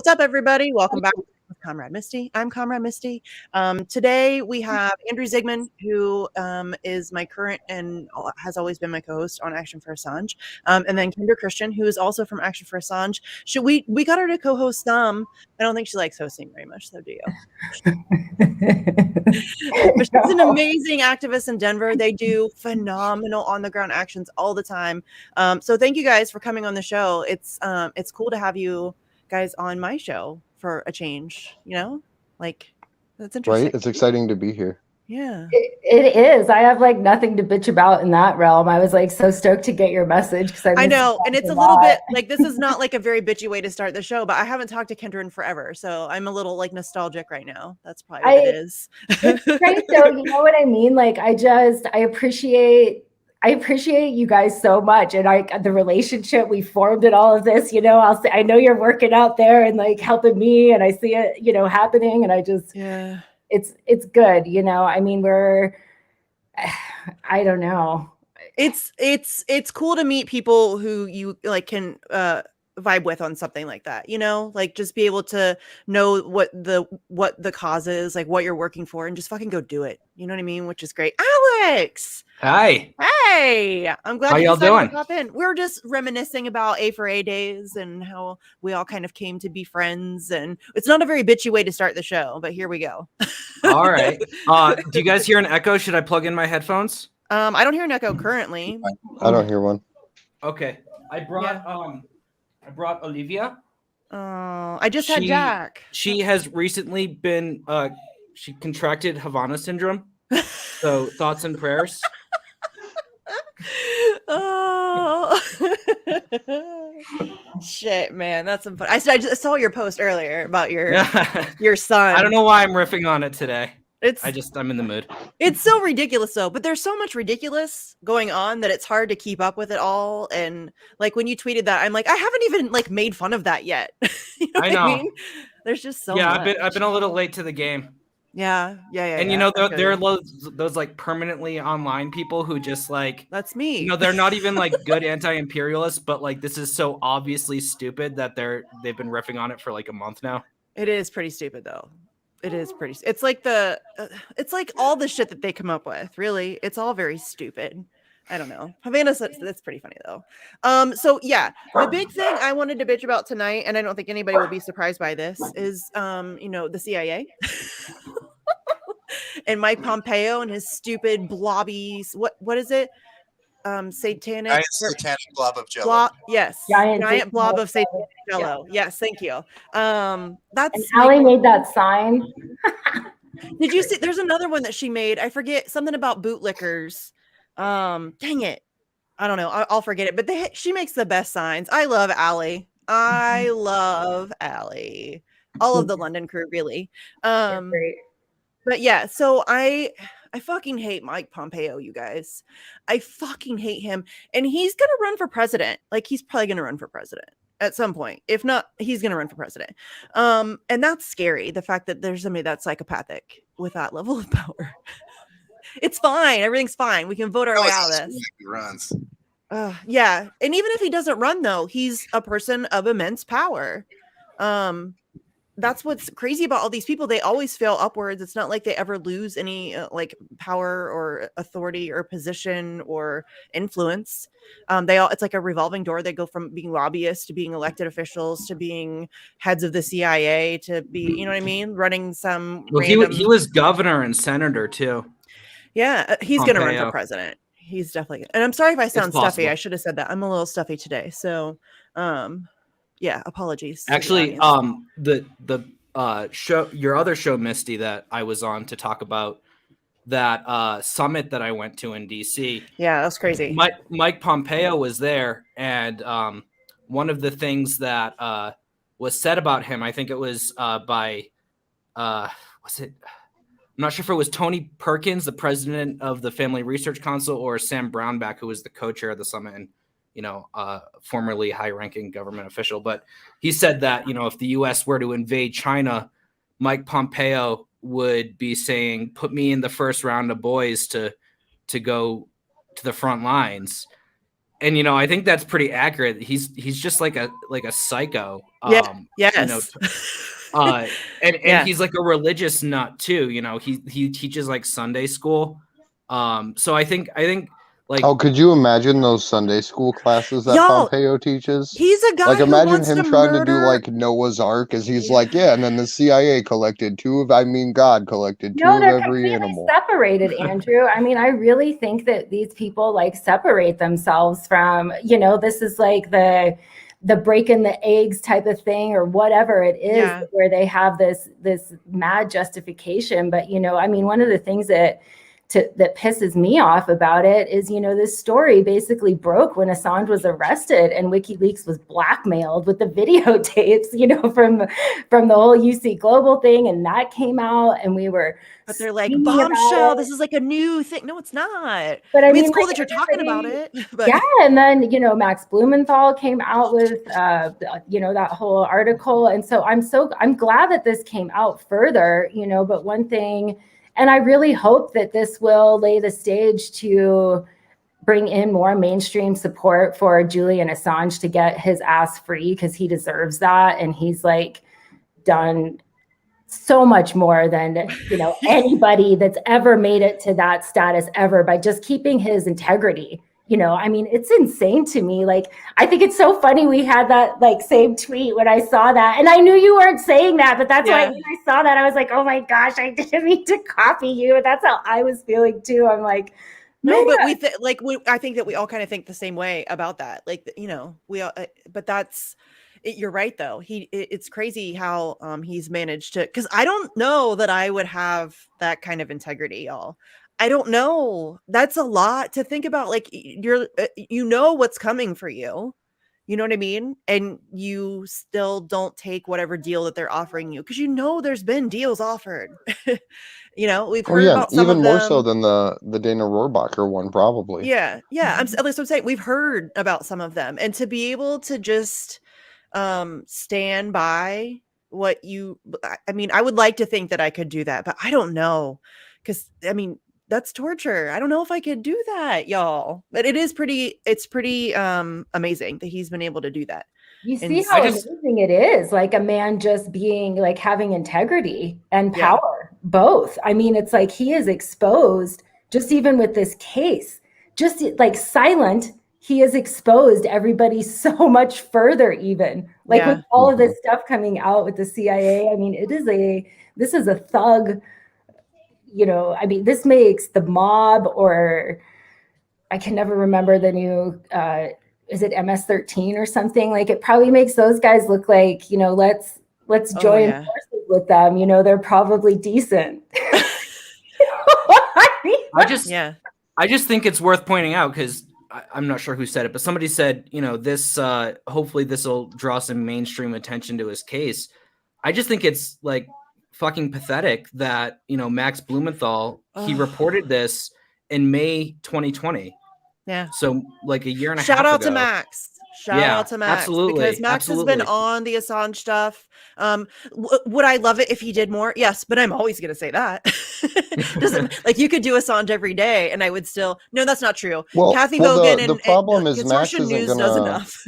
What's up, everybody? Welcome back to Comrade Misty. I'm Comrade Misty. Today we have Andrew Zigman, who is my current and has always been my co-host on Action for Assange, and then Kendra Christian, who is also from Action for Assange. We got her to co-host some. I don't think she likes hosting very much, though, do you? But she's an amazing activist in Denver. They do phenomenal on-the-ground actions all the time. So thank you guys for coming on the show. It's cool to have you guys on my show for a change, like that's interesting. Right? It's exciting to be here. Yeah, it is. I have like nothing to bitch about in that realm. I was like so stoked to get your message because I know, and it's a little bit like this is not like a very bitchy way to start the show, but I haven't talked to Kendra in forever, so I'm a little like nostalgic right now. That's probably what it is. It's great though, you know what I mean? Like I appreciate you guys so much, and the relationship we formed and all of this. I know you're working out there and like helping me, and I see it, happening, and I just it's good. I mean, I don't know. It's cool to meet people who you like can vibe with on something like that, like just be able to know what the cause is, like what you're working for, and just fucking go do it. You know what I mean? Which is great. Alex, hi. Hey, I'm glad how y'all doing? To pop in. We're just reminiscing about A4A days and how we all kind of came to be friends. And it's not a very bitchy way to start the show, but here we go. All right. Do you guys hear an echo? Should I plug in my headphones? I don't hear an echo currently. I don't hear one. Okay. I brought Olivia. I just had Jack. She has recently been she contracted Havana syndrome. So thoughts and prayers. Oh shit, man, that's some fun. I just saw your post earlier about your son. I don't know why I'm riffing on it today. I'm in the mood. It's so ridiculous though, but there's so much ridiculous going on that it's hard to keep up with it all. And like when you tweeted that, I'm like, I haven't even like made fun of that yet. I know. I mean? There's just so much. I've been a little late to the game. Yeah. And there are those like permanently online people who just like, that's me. They're not even like good anti-imperialists, but like this is so obviously stupid that they've been riffing on it for like a month now. It is pretty stupid though. It is pretty. It's like it's like all the shit that they come up with. Really, it's all very stupid. I don't know. Havana, that's pretty funny though. So yeah, the big thing I wanted to bitch about tonight, and I don't think anybody will be surprised by this, is the CIA and Mike Pompeo and his stupid blobbies. What is it? Satanic blob of jello. Yes, giant blob of satanic jello. Yeah. Yes, thank you. And Allie made that sign. Did you see? There's another one that she made. I forget, something about bootlickers. Dang it, I don't know. I'll forget it. But she makes the best signs. I love Allie. All of the London crew, really. But yeah, so I fucking hate Mike Pompeo, you guys. I fucking hate him. And he's going to run for president. Like, he's probably going to run for president at some point. If not, he's going to run for president. And that's scary. The fact that there's somebody that's psychopathic with that level of power. It's fine. Everything's fine. We can vote our way out of this. He runs. Yeah. And even if he doesn't run, though, he's a person of immense power. That's what's crazy about all these people. They always fail upwards. It's not like they ever lose any like power or authority or position or influence. It's like a revolving door. They go from being lobbyists to being elected officials to being heads of the CIA to be, you know what I mean? Running some. Well, he was governor and senator too. Yeah, he's going to run for president. He's definitely. And I'm sorry if I sound stuffy. I should have said that. I'm a little stuffy today. So, yeah, apologies. Actually, the show, your other show, Misty, that I was on to talk about that summit that I went to in DC. Yeah, that's crazy. Mike Pompeo was there, and one of the things that was said about him, I think it was by was it? I'm not sure if it was Tony Perkins, the president of the Family Research Council, or Sam Brownback, who was the co-chair of the summit and formerly high-ranking government official. But he said that, if the U.S. were to invade China, Mike Pompeo would be saying, put me in the first round of boys to go to the front lines. And I think that's pretty accurate. He's just like a psycho. Yeah. Yes. And Yeah. he's like a religious nut too. He teaches like Sunday school. So I think like Oh, could you imagine those Sunday school classes that Y'all, Pompeo teaches? he's a guy Like, who imagine wants him to trying to do murder. like Noah's Ark, as he's Yeah. like, yeah, and then the CIA collected God collected two No, of they're every completely animal. separated, Andrew. I mean, I really think that these people like separate themselves from, this is like the breaking the eggs type of thing or whatever it is, Yeah. where they have this mad justification. But I mean, one of the things that pisses me off about it is, this story basically broke when Assange was arrested and WikiLeaks was blackmailed with the videotapes, from the whole UC Global thing, and that came out, and we were. But they're like, screaming about bombshell. it. This is like a new thing. No, it's not. But I mean, it's cool like, that you're talking about it. But yeah, and then Max Blumenthal came out with that whole article, and so I'm glad that this came out further. But one thing, and I really hope that this will lay the stage to bring in more mainstream support for Julian Assange to get his ass free, because he deserves that, and he's like done so much more than anybody that's ever made it to that status ever, by just keeping his integrity. I mean, it's insane to me. Like, I think it's so funny we had that like same tweet when I saw that, and I knew you weren't saying that, but that's why when I saw that I was like, oh my gosh, I didn't mean to copy you. And that's how I was feeling too. I'm like, no, but man. I think that we all kind of think the same way about that. Like, we all, but that's it. You're right though. It's crazy how he's managed to, because I don't know that I would have that kind of integrity, y'all. I don't know. That's a lot to think about. Like, you're what's coming for you. You know what I mean? And you still don't take whatever deal that they're offering you, because there's been deals offered. We've heard yeah, about some even of more them. so than the Dana Rohrabacher one, probably. Yeah. At least I'm saying we've heard about some of them, and to be able to just stand by what I mean, I would like to think that I could do that, but I don't know, because I mean, that's torture. I don't know if I could do that, y'all. But it's pretty amazing that he's been able to do that. You see how amazing it is, like a man just being like having integrity and power, both. I mean, it's like he is exposed, just even with this case, just like silent, he has exposed everybody so much further, even like with all of this stuff coming out with the CIA. I mean, this is a thug, I mean, this makes the mob, or I can never remember the new, is it MS-13 or something? Like, it probably makes those guys look like, let's join forces with them. They're probably decent. I just think it's worth pointing out, because I'm not sure who said it, but somebody said, this, hopefully this will draw some mainstream attention to his case. I just think it's like fucking pathetic that, Max Blumenthal, he reported this in May 2020. Yeah. So like a year and a half ago. Shout out to Max. Absolutely. Because Max has been on the Assange stuff. Would I love it if he did more? Yes, but I'm always going to say that. Like, you could do Assange every day and I would still. No, that's not true. Well, Kathy Vogan the problem is Max News does enough.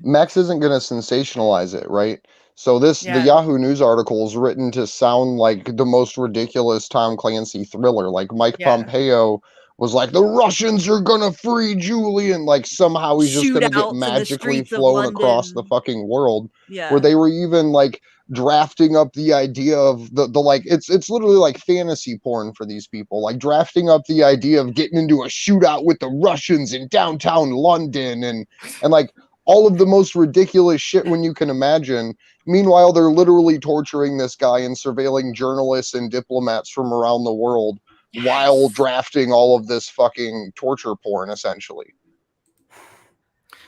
Max isn't going to sensationalize it, right? So the Yahoo News article is written to sound like the most ridiculous Tom Clancy thriller. Like Mike Pompeo was like, the Russians are gonna free Julian. Like, somehow he's just gonna get magically flown across the fucking world. Yeah. Where they were even like drafting up the idea of the like it's literally like fantasy porn for these people. Like drafting up the idea of getting into a shootout with the Russians in downtown London and like all of the most ridiculous shit when you can imagine. Meanwhile, they're literally torturing this guy and surveilling journalists and diplomats from around the world while drafting all of this fucking torture porn, essentially.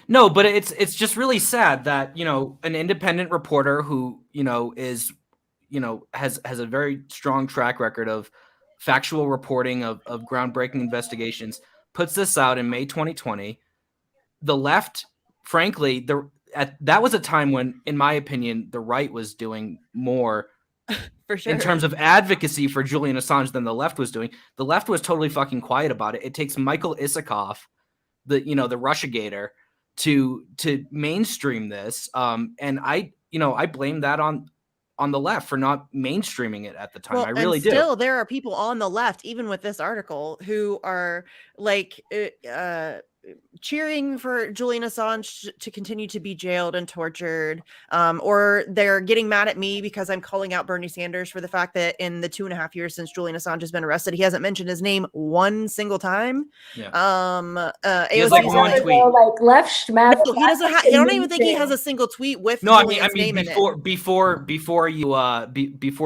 No, but it's just really sad that, an independent reporter who, is, has a very strong track record of factual reporting of groundbreaking investigations, puts this out in May 2020. The left, frankly, that was a time when, in my opinion, the right was doing more for sure in terms of advocacy for Julian Assange than the left was doing. The left was totally fucking quiet about it. It takes Michael Isikoff the Russiagator to mainstream this. And I blame that on the left for not mainstreaming it at the time. Well, I really and do. still, there are people on the left, even with this article, who are like cheering for Julian Assange to continue to be jailed and tortured, or they're getting mad at me because I'm calling out Bernie Sanders for the fact that in the 2.5 years since Julian Assange has been arrested, he hasn't mentioned his name one single time. Yeah. AOC He has like one tweet. Like left schmack. No, he doesn't. I don't even think he has a single tweet with No, Julian's name in it. before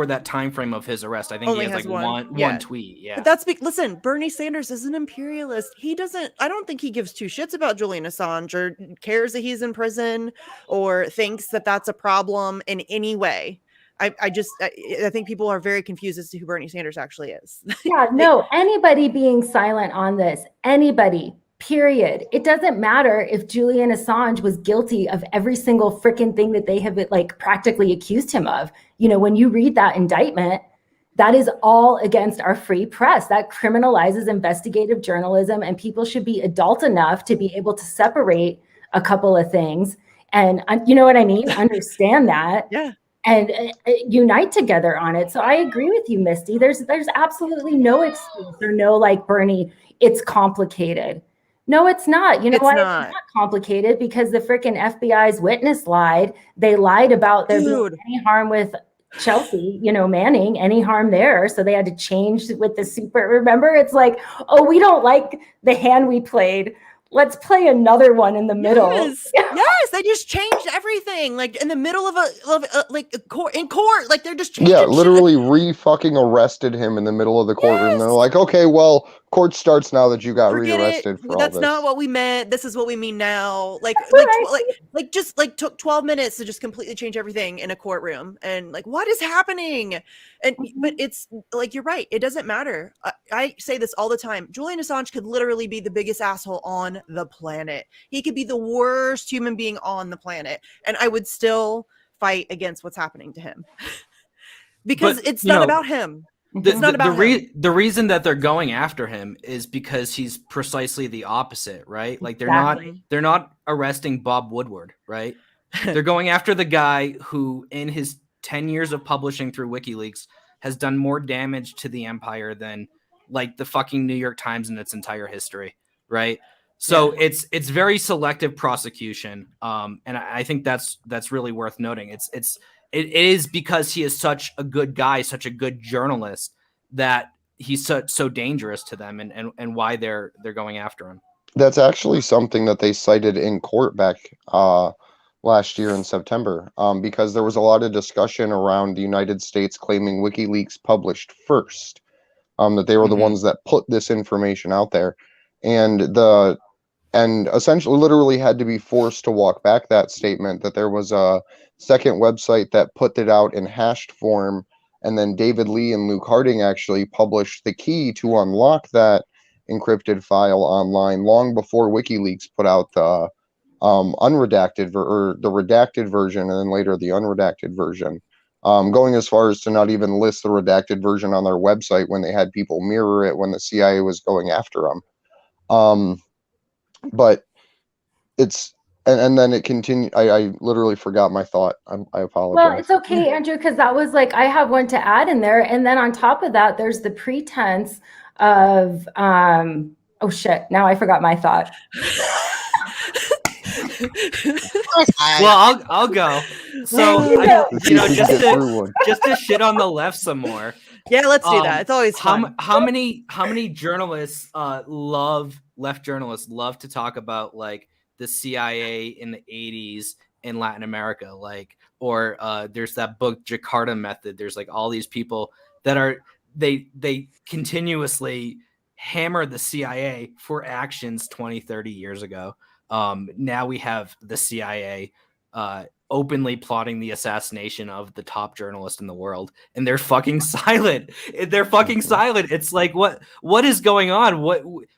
that time frame of his arrest, I think Only he has has like one tweet. Yeah, but that's listen, Bernie Sanders is an imperialist. He doesn't. I don't think he gives two shits about Julian Assange or cares that he's in prison or thinks that that's a problem in any way. I think people are very confused as to who Bernie Sanders actually is. Yeah, no, anybody being silent on this, anybody. Period. It doesn't matter if Julian Assange was guilty of every single freaking thing that they have like practically accused him of. You know, when you read that indictment, that is all against our free press. That criminalizes investigative journalism, and people should be adult enough to be able to separate a couple of things. And you know what I mean? Understand that. Yeah. And unite together on it. So I agree with you, Misty. There's absolutely no excuse or no like Bernie, it's complicated. No, it's not. You know why it's not complicated? Because the freaking FBI's witness lied. They lied about there being any harm with Chelsea, Manning, any harm there. So they had to change with the super. Remember, it's like, oh, we don't like the hand we played. Let's play another one in the middle. Yes, they just changed everything, like in the middle of in court, like they're just changing. Yeah, literally re-fucking arrested him in the middle of the courtroom. Yes. They're like, okay, well, court starts now that you got rearrested for all this. That's not what we meant. This is what we mean now. Just took 12 minutes to just completely change everything in a courtroom, and like, what is happening? And but it's like, you're right. It doesn't matter. I say this all the time. Julian Assange could literally be the biggest asshole on the planet. He could be the worst human being on the planet, and I would still fight against what's happening to him because it's not about him. It's not about him. The reason that they're going after him is because he's precisely the opposite, right? Like they're not arresting Bob Woodward, right? They're going after the guy who, in his 10 years of publishing through WikiLeaks, has done more damage to the empire than like the fucking New York Times in its entire history, right? So it's very selective prosecution, and I think that's really worth noting. It is because he is such a good guy, such a good journalist, that he's so dangerous to them, and why they're going after him. That's actually something that they cited in court back last year in September, because there was a lot of discussion around the United States claiming WikiLeaks published first, that they were the ones that put this information out there, and essentially literally had to be forced to walk back that statement, that there was a second website that put it out in hashed form, and then David Lee and Luke Harding actually published the key to unlock that encrypted file online long before WikiLeaks put out the unredacted or the redacted version, and then later the unredacted version, going as far as to not even list the redacted version on their website when they had people mirror it when the CIA was going after them. But it's and then it continued. I literally forgot my thought. I apologize. Well, it's okay, Andrew, because that was like, I have one to add in there, and then on top of that, there's the pretense of oh shit, now I forgot my thought. Well, I'll go. So just to shit on the left some more. Yeah, let's do that. It's always fun. How many journalists left journalists love to talk about like the CIA in the 80s in Latin America, like, or there's that book Jakarta Method. There's like all these people that are they continuously hammer the CIA for actions 20, 30 years ago. Now we have the CIA openly plotting the assassination of the top journalist in the world, and they're fucking silent. They're fucking silent. It's like, what is going on?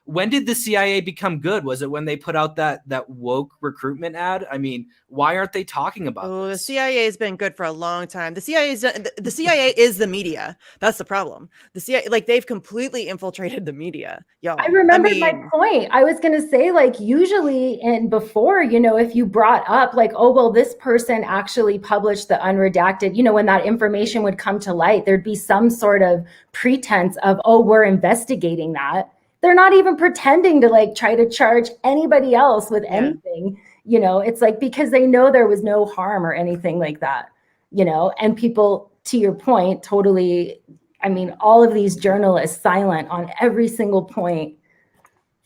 When did the CIA become good? Was it when they put out that woke recruitment ad? I mean, why aren't they talking about this? The CIA has been good for a long time. The CIA is the media. That's the problem. The CIA, like, they've completely infiltrated the media, y'all. I remembered my point. I was going to say, like, usually and before, you know, if you brought up like, oh, well, this person actually published the unredacted, you know, when that information would come to light, there'd be some sort of pretense of, oh, we're investigating that. They're not even pretending to like try to charge anybody else with anything. You know, it's like, because they know there was no harm or anything like that, you know, and people, to your point, totally, I mean, all of these journalists silent on every single point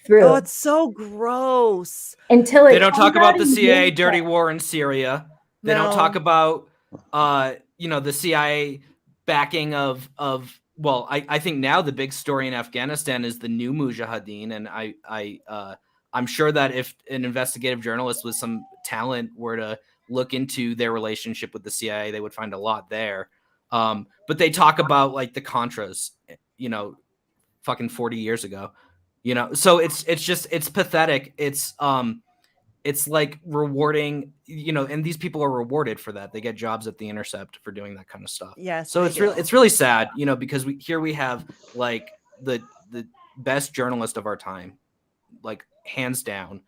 through. Oh, it's so gross. Until they don't talk about the CIA dirty war in Syria. They don't talk about, you know, the CIA backing of well, I think now the big story in Afghanistan is the new Mujahideen, and I'm sure that if an investigative journalist with some talent were to look into their relationship with the CIA, they would find a lot there. But they talk about like the Contras, you know, fucking 40 years ago, you know. So it's pathetic. It's like rewarding, you know, and these people are rewarded for that. They get jobs at The Intercept for doing that kind of stuff. Yes. So it's really sad, you know, because we have like the best journalist of our time, like hands down.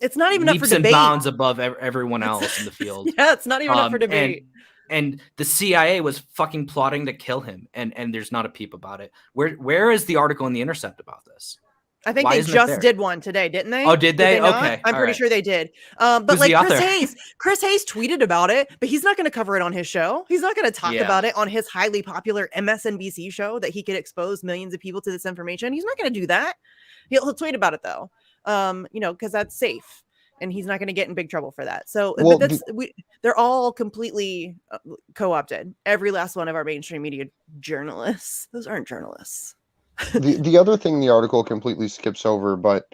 It's not even up for leaps and debate. Bounds above everyone else in the field. Yeah, it's not even up for debate. And the CIA was fucking plotting to kill him, and there's not a peep about it. Where is the article in The Intercept about this? I think they just did one today, didn't they? Oh, did they? Okay. I'm pretty sure they did. But Who's like the Chris Hayes tweeted about it, but he's not going to cover it on his show. He's not going to talk about it on his highly popular MSNBC show that he could expose millions of people to this information. He's not going to do that. He'll tweet about it though. You know, because that's safe, and he's not going to get in big trouble for that. So they're all completely co-opted. Every last one of our mainstream media journalists. Those aren't journalists. The other thing the article completely skips over, but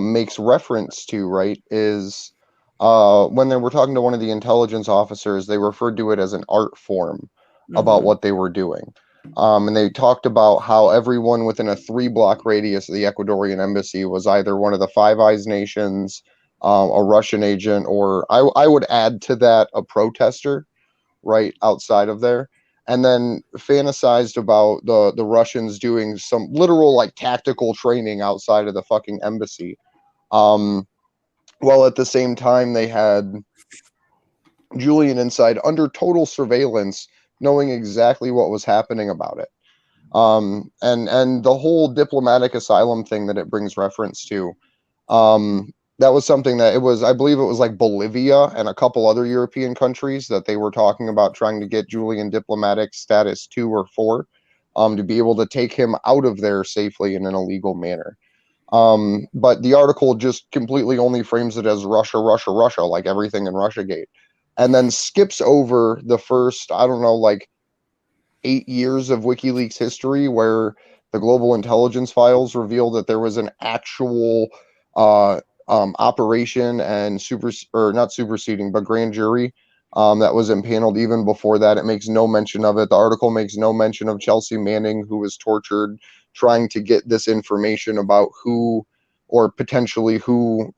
makes reference to, right, is when they were talking to one of the intelligence officers, they referred to it as an art form about what they were doing. And they talked about how everyone within a 3-block radius of the Ecuadorian embassy was either one of the Five Eyes nations, a Russian agent, or I would add to that a protester, right, outside of there. And then fantasized about the Russians doing some literal like tactical training outside of the fucking embassy. While at the same time they had Julian inside under total surveillance, knowing exactly what was happening about it. And the whole diplomatic asylum thing that it brings reference to, that was something that I believe it was like Bolivia and a couple other European countries that they were talking about trying to get Julian diplomatic status 2 or 4, to be able to take him out of there safely in an illegal manner. But the article just completely only frames it as Russia, like everything in Russiagate, and then skips over the first, I don't know, like 8 years of WikiLeaks history where the global intelligence files revealed that there was an actual operation and not superseding, but grand jury that was impaneled even before that. It makes no mention of it. The article makes no mention of Chelsea Manning, who was tortured trying to get this information about who, or potentially who,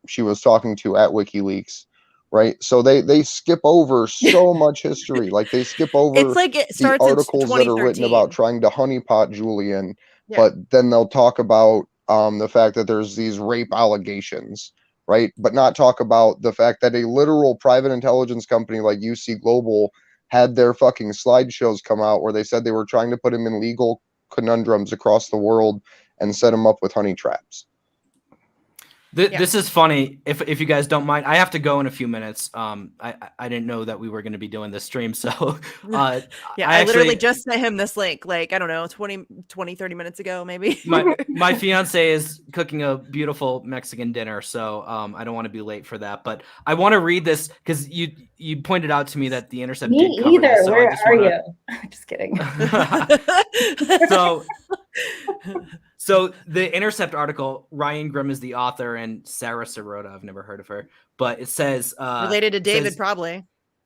she was talking to at WikiLeaks. Right, so they skip over so much history. Like they skip over it's like it starts the articles that are written about trying to honeypot Julian, but then they'll talk about the fact that there's these rape allegations, right? But not talk about the fact that a literal private intelligence company like UC Global had their fucking slideshows come out where they said they were trying to put him in legal conundrums across the world and set him up with honey traps. This is funny. If you guys don't mind, I have to go in a few minutes. I didn't know that we were going to be doing this stream. So I literally just sent him this link, like, I don't know, 20, 30 minutes ago, maybe. my fiance is cooking a beautiful Mexican dinner. So I don't want to be late for that. But I want to read this because you pointed out to me that The Intercept did cover either. This, so Where are you? Just kidding. So So the Intercept article, Ryan Grimm is the author, and Sarah Sirota, I've never heard of her, but it says Related to David, says, probably.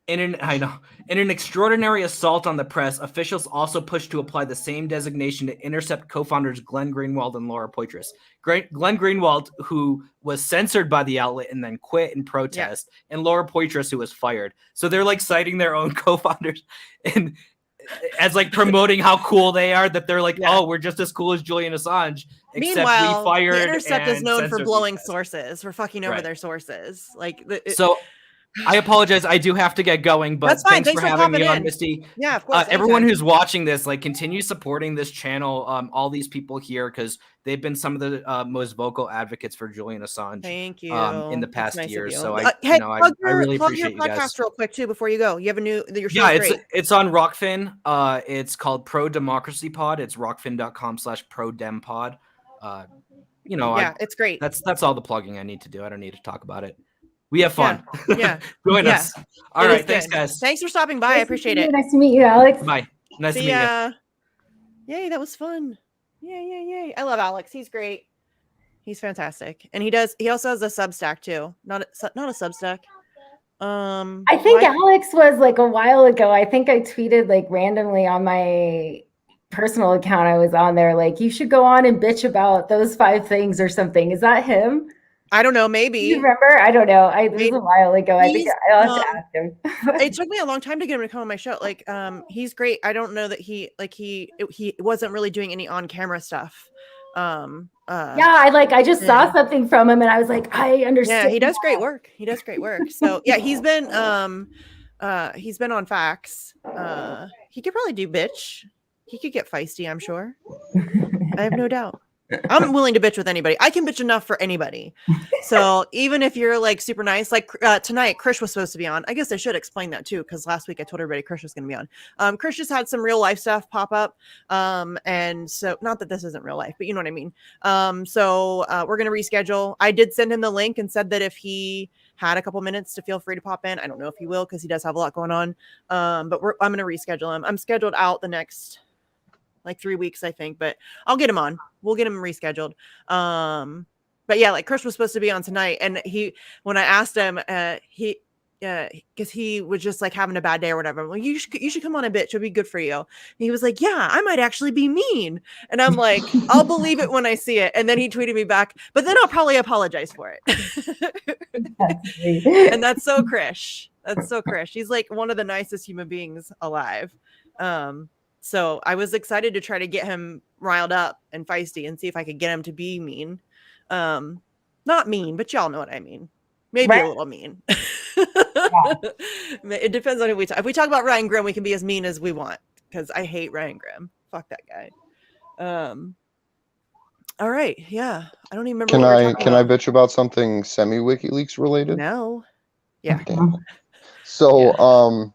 In an extraordinary assault on the press, officials also pushed to apply the same designation to Intercept co-founders Glenn Greenwald and Laura Poitras. Glenn Greenwald, who was censored by the outlet and then quit in protest, and Laura Poitras, who was fired. So they're like citing their own co-founders and as like promoting how cool they are, that they're like, oh, we're just as cool as Julian Assange. Meanwhile, we fired the Intercept is known for blowing sources, sources, for fucking over their sources. Like, so I apologize. I do have to get going, but that's fine. Thanks for having me on, Misty. Yeah, of course. Everyone who's watching this, like, continue supporting this channel. All these people here, because they've been some of the most vocal advocates for Julian Assange. Thank you. In the past nice year. So I really appreciate your podcast you guys. real quick too before you go. You have a new your show. Yeah, it's on Rockfin. It's called Pro Democracy Pod. It's rockfin.com/prodempod. It's great. That's all the plugging I need to do. I don't need to talk about it. We have fun. Yeah. Join us. All right. Thanks, guys. Thanks for stopping by. I appreciate it. Nice to meet you, Alex. Bye. Nice to meet you. Yay, that was fun. Yay. I love Alex. He's great. He's fantastic. And he also has a Substack too. Not a Substack. I think Alex was like a while ago. I think I tweeted like randomly on my personal account. I was on there like, you should go on and bitch about those 5 things or something. Is that him? I don't know. Maybe. You remember? I don't know. It was a while ago. I think I'll have to ask him. It took me a long time to get him to come on my show. Like, he's great. I don't know that he wasn't really doing any on-camera stuff. I just saw something from him and I was like, I understand. Yeah, he does great work. So yeah, he's been on Facts. He could probably do bitch. He could get feisty, I'm sure. I have no doubt. I'm willing to bitch with anybody. I can bitch enough for anybody. So even if you're like super nice, like tonight, Krish was supposed to be on. I guess I should explain that too, because last week I told everybody Krish was going to be on. Krish just had some real life stuff pop up. And so not that this isn't real life, but you know what I mean? So we're going to reschedule. I did send him the link and said that if he had a couple minutes to feel free to pop in. I don't know if he will, because he does have a lot going on. But I'm going to reschedule him. I'm scheduled out the next like 3 weeks, I think, but I'll get him on. We'll get him rescheduled. But yeah, like Chris was supposed to be on tonight, and when I asked him, because he was just like having a bad day or whatever. I'm like, you should come on a bitch. It'll be good for you. And he was like, yeah, I might actually be mean. And I'm like, I'll believe it when I see it. And then he tweeted me back, but then I'll probably apologize for it. And that's so Krish. He's like one of the nicest human beings alive. So I was excited to try to get him riled up and feisty and see if I could get him to be mean. Not mean, but y'all know what I mean. Maybe a little mean. It depends on who we talk. If we talk about Ryan Grimm, we can be as mean as we want, because I hate Ryan Grimm. Fuck that guy. All right. Yeah. I don't even remember. Can I bitch about something semi-WikiLeaks related? No. Yeah. Okay. So,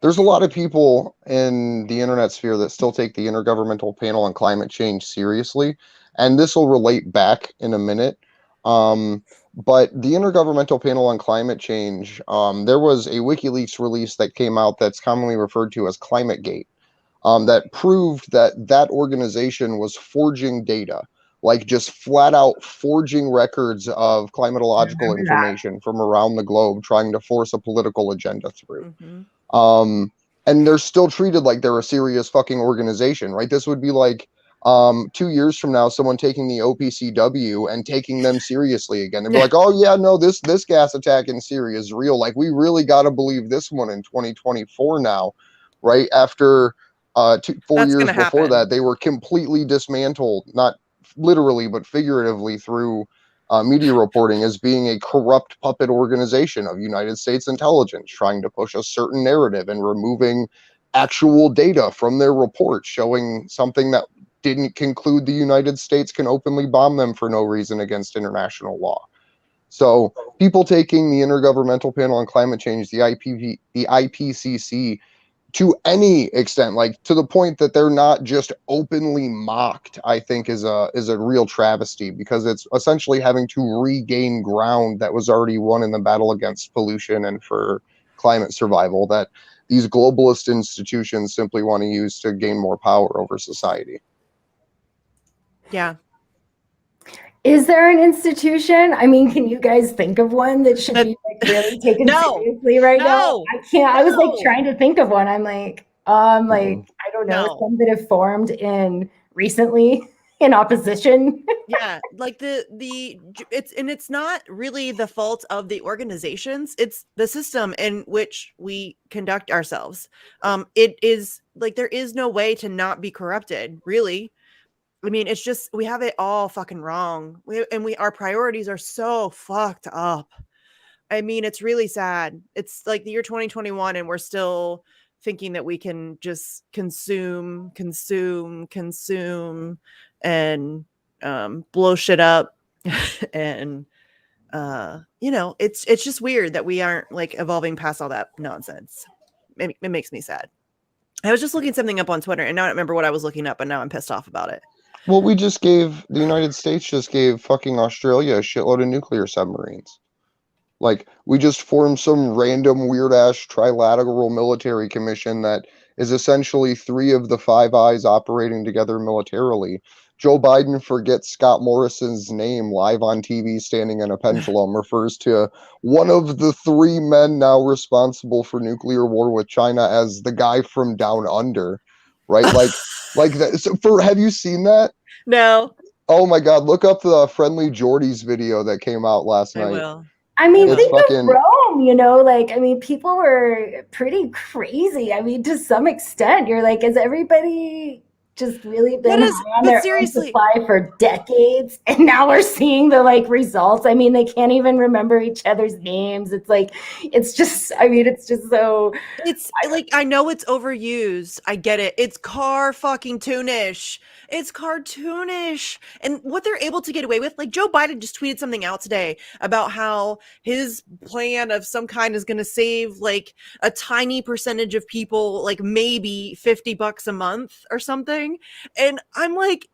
there's a lot of people in the internet sphere that still take the Intergovernmental Panel on Climate Change seriously, and this will relate back in a minute. But the Intergovernmental Panel on Climate Change, there was a WikiLeaks release that came out that's commonly referred to as ClimateGate, that proved that organization was forging data, like just flat out forging records of climatological information from around the globe, trying to force a political agenda through. Mm-hmm. And they're still treated like they're a serious fucking organization, right? This would be like 2 years from now, someone taking the OPCW and taking them seriously again. They'd be like, oh yeah, no, this gas attack in Syria is real. Like, we really got to believe this one in 2024 now, right? After 4 years before that, they were completely dismantled, not literally, but figuratively, through media reporting as being a corrupt puppet organization of United States intelligence trying to push a certain narrative and removing actual data from their reports showing something that didn't conclude the United States can openly bomb them for no reason against international law. So people taking the Intergovernmental Panel on Climate Change, the IPCC, to any extent, like to the point that they're not just openly mocked, I think is a real travesty, because it's essentially having to regain ground that was already won in the battle against pollution and for climate survival, that these globalist institutions simply want to use to gain more power over society. Yeah. Is there an institution? I mean, can you guys think of one that should But- be like really taken No. seriously right now? No. I can't. I was like No. trying to think of one. I'm like, I don't know, No. some that have formed in recently in opposition. Yeah, like it's not really the fault of the organizations, it's the system in which we conduct ourselves. It is like there is no way to not be corrupted, really. I mean, it's just we have it all fucking wrong. Our priorities are so fucked up. I mean, it's really sad. It's like the year 2021 and we're still thinking that we can just consume and blow shit up and it's just weird that we aren't like evolving past all that nonsense. It makes me sad. I was just looking something up on Twitter and now I don't remember what I was looking up and now I'm pissed off about it. Well, the United States just gave fucking Australia a shitload of nuclear submarines. Like, we just formed some random weird-ass trilateral military commission that is essentially 3 of the 5 eyes operating together militarily. Joe Biden forgets Scott Morrison's name live on TV standing in a pendulum, refers to one of the 3 men now responsible for nuclear war with China as the guy from Down Under, right? Like that. So have you seen that? No. Oh my God, look up the Friendly Jordy's video that came out last night. I will. I mean, It's think fucking- of Rome, you know, like, I mean, people were pretty crazy. I mean, to some extent, you're like, has everybody just really been high on their own supply for decades? And now we're seeing the like results. I mean, they can't even remember each other's names. It's like, it's just, I mean, it's just so. It's like, I know it's overused. I get it. It's fucking cartoonish. It's cartoonish. And what they're able to get away with, like Joe Biden just tweeted something out today about how his plan of some kind is going to save like a tiny percentage of people, like maybe $50 a month or something. And I'm like,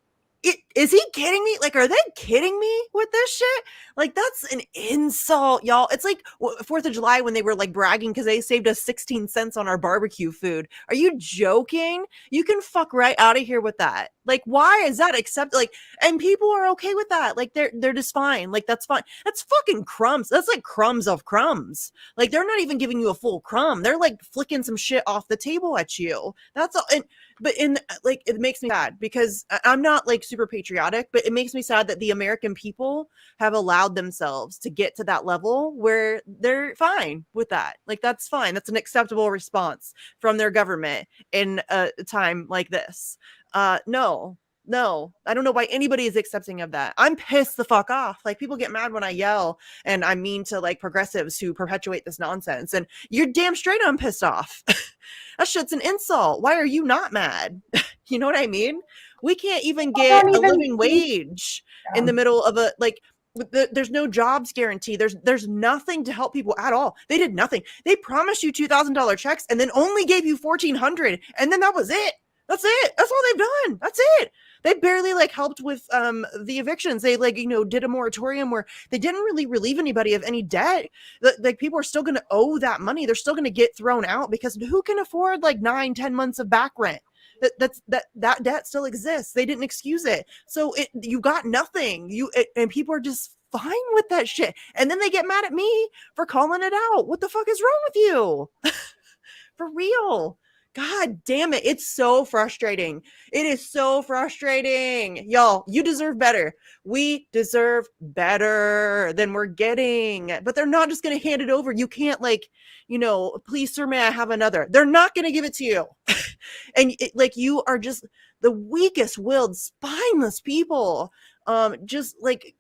is he kidding me? Like, are they kidding me with this shit? Like, that's an insult, y'all. It's like 4th of July when they were like bragging because they saved us 16 cents on our barbecue food. Are you joking? You can fuck right out of here with that. Like, why is that accepted? Like, and people are okay with that. Like, they're just fine. Like, that's fine. That's fucking crumbs. That's like crumbs of crumbs. Like, they're not even giving you a full crumb. They're like flicking some shit off the table at you. That's all. But like, it makes me sad because I'm not like super patriotic, but it makes me sad that the American people have allowed themselves to get to that level where they're fine with that. Like, that's fine. That's an acceptable response from their government in a time like this. No, I don't know why anybody is accepting of that. I'm pissed the fuck off. Like, people get mad when I yell and I mean to like progressives who perpetuate this nonsense. And you're damn straight I'm pissed off. That shit's an insult. Why are you not mad? You know what I mean? We can't even get a living wage in the middle of a like. There's no jobs guarantee. There's nothing to help people at all. They did nothing. They promised you $2,000 checks and then only gave you $1,400, and then that was it. That's it. That's all they've done. That's it. They barely like helped with the evictions. They like, did a moratorium where they didn't really relieve anybody of any debt. Like, people are still going to owe that money. They're still going to get thrown out because who can afford like 9-10 months of back rent? That debt still exists. They didn't excuse it. So you got nothing. And people are just fine with that shit. And then they get mad at me for calling it out. What the fuck is wrong with you? For real. God damn it. It's so frustrating. It is so frustrating. Y'all, you deserve better. We deserve better than we're getting. But they're not just going to hand it over. You can't like, please, sir, may I have another? They're not going to give it to you. And you are just the weakest willed, spineless people. Just like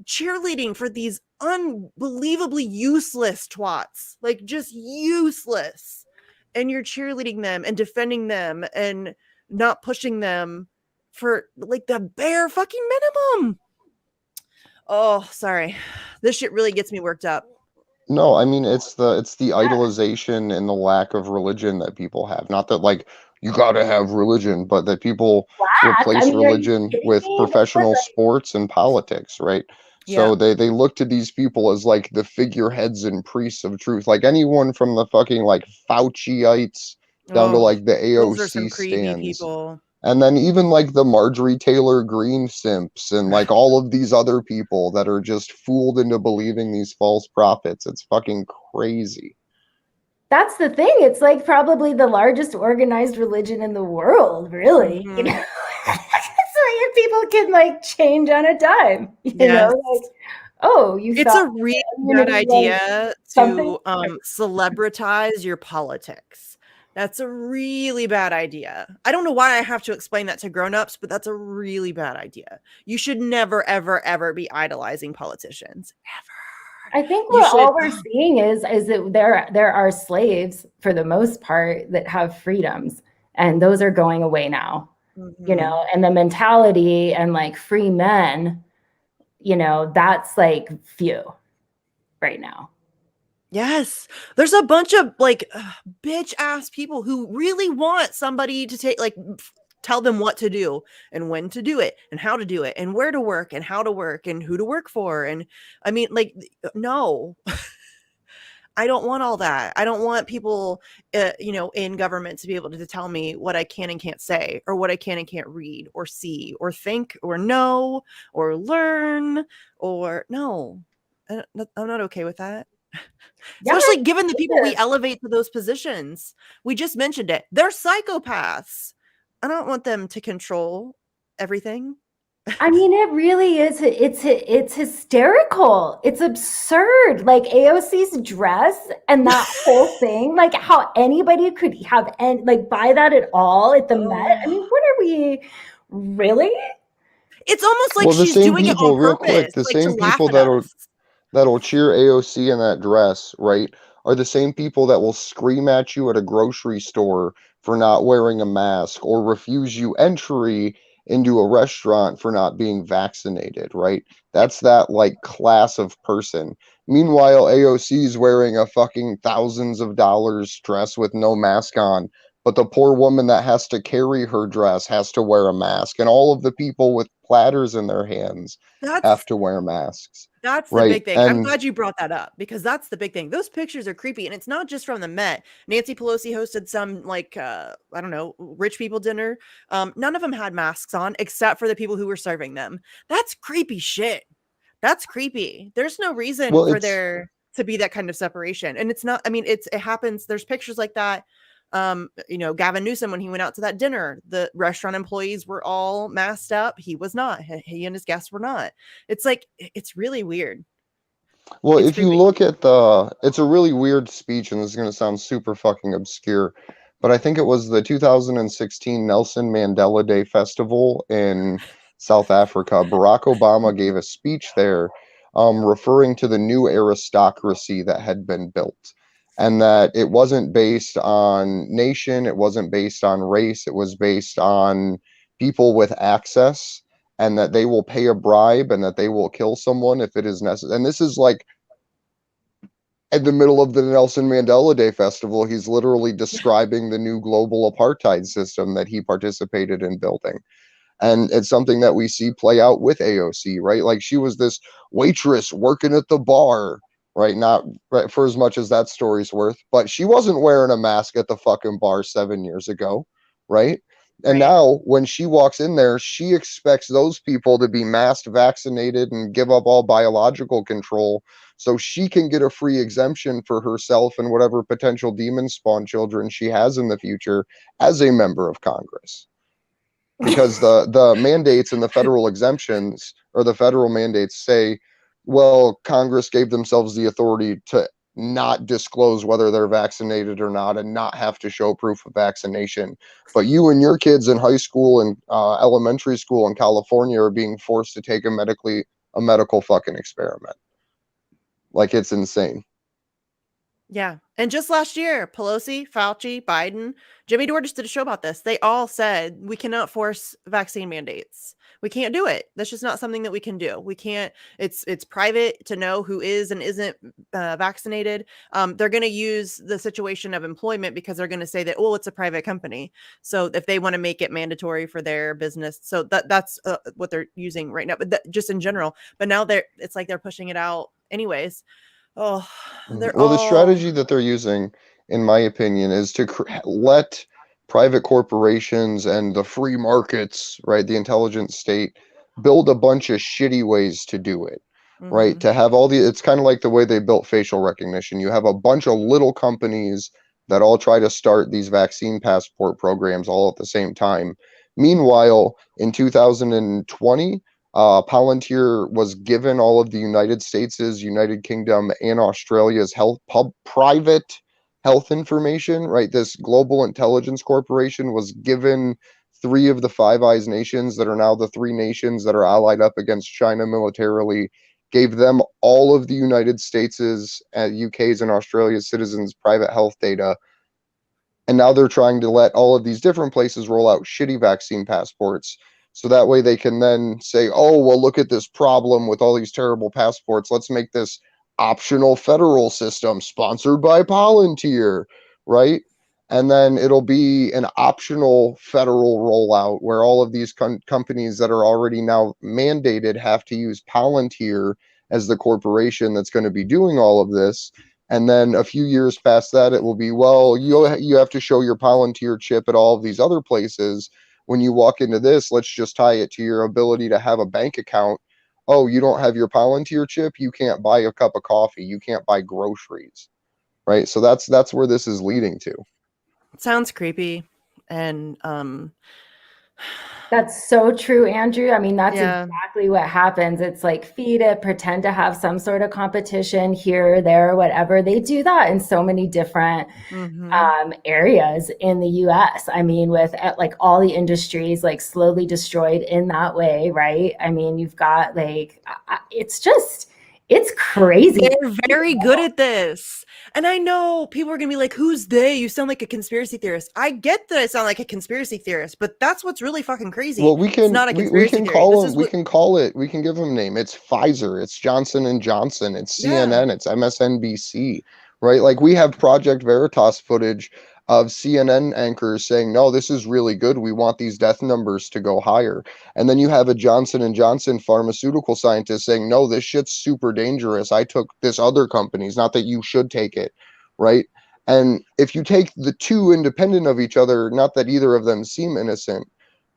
cheerleading for these unbelievably useless twats. Like, just useless. And you're cheerleading them and defending them and not pushing them for like the bare fucking minimum. Oh, sorry. This shit really gets me worked up. No, I mean, it's the idolization and the lack of religion that people have. Not that like you gotta have religion, but that people replace religion with professional sports and politics, right? So they look to these people as like the figureheads and priests of truth. Like anyone from the fucking like Fauciites down to like the AOC those are some creepy stands. people. And then even like the Marjorie Taylor Greene simps and like all of these other people that are just fooled into believing these false prophets. It's fucking crazy. That's the thing. It's like probably the largest organized religion in the world, really. You know, so people can like change on a dime. You know, like, oh, you it's thought a really gonna bad be idea like something? to celebritize your politics. That's a really bad idea. I don't know why I have to explain that to grown-ups, but that's a really bad idea. You should never, ever, ever be idolizing politicians. Ever. I think You what should. all we're seeing is that there are slaves for the most part that have freedoms, and those are going away now. You know, and the mentality and like free men, you know, that's like few right now. Yes. There's a bunch of like bitch ass people who really want somebody to take like tell them what to do and when to do it and how to do it and where to work and how to work and who to work for. And I mean, like, no, I don't want all that. I don't want people, you know, in government to be able to tell me what I can and can't say or what I can and can't read or see or think or know or learn or no. I'm not okay with that. Especially given the people we elevate to those positions. We just mentioned it. They're psychopaths. I don't want them to control everything. I mean, it really is. It's hysterical. It's absurd. Like AOC's dress and that whole thing, like how anybody could have and like buy that at all at the Met. I mean, what are we really? It's almost like Well, the she's same doing it people, on real purpose, quick, the like to same laugh people at us. that'll cheer AOC in that dress, right, are the same people that will scream at you at a grocery store for not wearing a mask or refuse you entry into a restaurant for not being vaccinated, right? That's that like class of person. Meanwhile, AOC is wearing a fucking thousands of dollars dress with no mask on, but the poor woman that has to carry her dress has to wear a mask, and all of the people with platters in their hands have to wear masks. That's the Right. big thing. I'm And glad you brought that up because that's the big thing. Those pictures are creepy, and it's not just from the Met. Nancy Pelosi hosted some like I don't know, rich people dinner. None of them had masks on except for the people who were serving them. That's creepy shit. That's creepy. There's no reason well, for it's there to be that kind of separation. And it's not, I mean, it happens. There's pictures like that. You know, Gavin Newsom, when he went out to that dinner, the restaurant employees were all masked up. He was not. He and his guests were not. It's like, it's really weird. well, It's if you creepy. look at it's a really weird speech, and this is going to sound super fucking obscure, but I think it was the 2016 Nelson Mandela Day Festival in South Africa. Barack Obama gave a speech there, referring to the new aristocracy that had been built, and that it wasn't based on nation, it wasn't based on race, it was based on people with access, and that they will pay a bribe and that they will kill someone if it is necessary. And this is like in the middle of the Nelson Mandela Day Festival. He's literally describing the new global apartheid system that he participated in building. And it's something that we see play out with AOC, right? Like she was this waitress working at the bar, right? Not right for as much as that story's worth, but she wasn't wearing a mask at the fucking bar 7 years ago, right? And now when she walks in there, she expects those people to be masked, vaccinated, and give up all biological control so she can get a free exemption for herself and whatever potential demon spawn children she has in the future as a member of Congress. Because the mandates and the federal exemptions or the federal mandates say, well, Congress gave themselves the authority to not disclose whether they're vaccinated or not and not have to show proof of vaccination. But you and your kids in high school and elementary school in California are being forced to take a medical fucking experiment. Like, it's insane. Yeah. And just last year, Pelosi, Fauci, Biden, Jimmy Dore just did a show about this. They all said we cannot force vaccine mandates. We can't do it. That's just not something that we can do. We can't. It's private to know who is and isn't vaccinated. They're going to use the situation of employment because they're going to say that, oh, it's a private company. So if they want to make it mandatory for their business, so that's what they're using right now. But just in general. But now it's like they're pushing it out anyways. Oh, they're Well, the all strategy that they're using, in my opinion, is to let private corporations and the free markets, right, the intelligence state, build a bunch of shitty ways to do it, right? To have all the, it's kind of like the way they built facial recognition. You have a bunch of little companies that all try to start these vaccine passport programs all at the same time. Meanwhile, in 2020, Palantir was given all of the United States', United Kingdom, and Australia's private health information, right? This global intelligence corporation was given 3 of the Five Eyes nations that are now the 3 nations that are allied up against China militarily, gave them all of the United States', UK's, and Australia's citizens' private health data. And now they're trying to let all of these different places roll out shitty vaccine passports. So that way they can then say, oh, well, look at this problem with all these terrible passports. Let's make this optional federal system sponsored by Palantir, right? And then it'll be an optional federal rollout where all of these companies that are already now mandated have to use Palantir as the corporation that's going to be doing all of this. And then a few years past that, it will be, well, you have to show your Palantir chip at all of these other places. When you walk into this, let's just tie it to your ability to have a bank account. Oh, you don't have your Palantir chip? You can't buy a cup of coffee. You can't buy groceries, right? So that's where this is leading to. It sounds creepy. And that's so true, Andrew. I mean, that's Yeah. exactly what happens. It's like feed it, pretend to have some sort of competition here, there, whatever. They do that in so many different areas in the US. I mean, with like all the industries like slowly destroyed in that way, right? I mean, you've got like, it's crazy. They're very good at this. And I know people are going to be like, who's they? You sound like a conspiracy theorist. I get that I sound like a conspiracy theorist, but that's what's really fucking crazy. Well, we can it's not a conspiracy we can theory. call This them, is we what, can call it, we can give them a name. It's Pfizer, it's Johnson and Johnson, it's CNN, it's MSNBC, right? Like we have Project Veritas footage of CNN anchors saying, no, this is really good. We want these death numbers to go higher. And then you have a Johnson and Johnson pharmaceutical scientist saying, no, this shit's super dangerous. I took this other company's, not that you should take it, right? And if you take the two independent of each other, not that either of them seem innocent,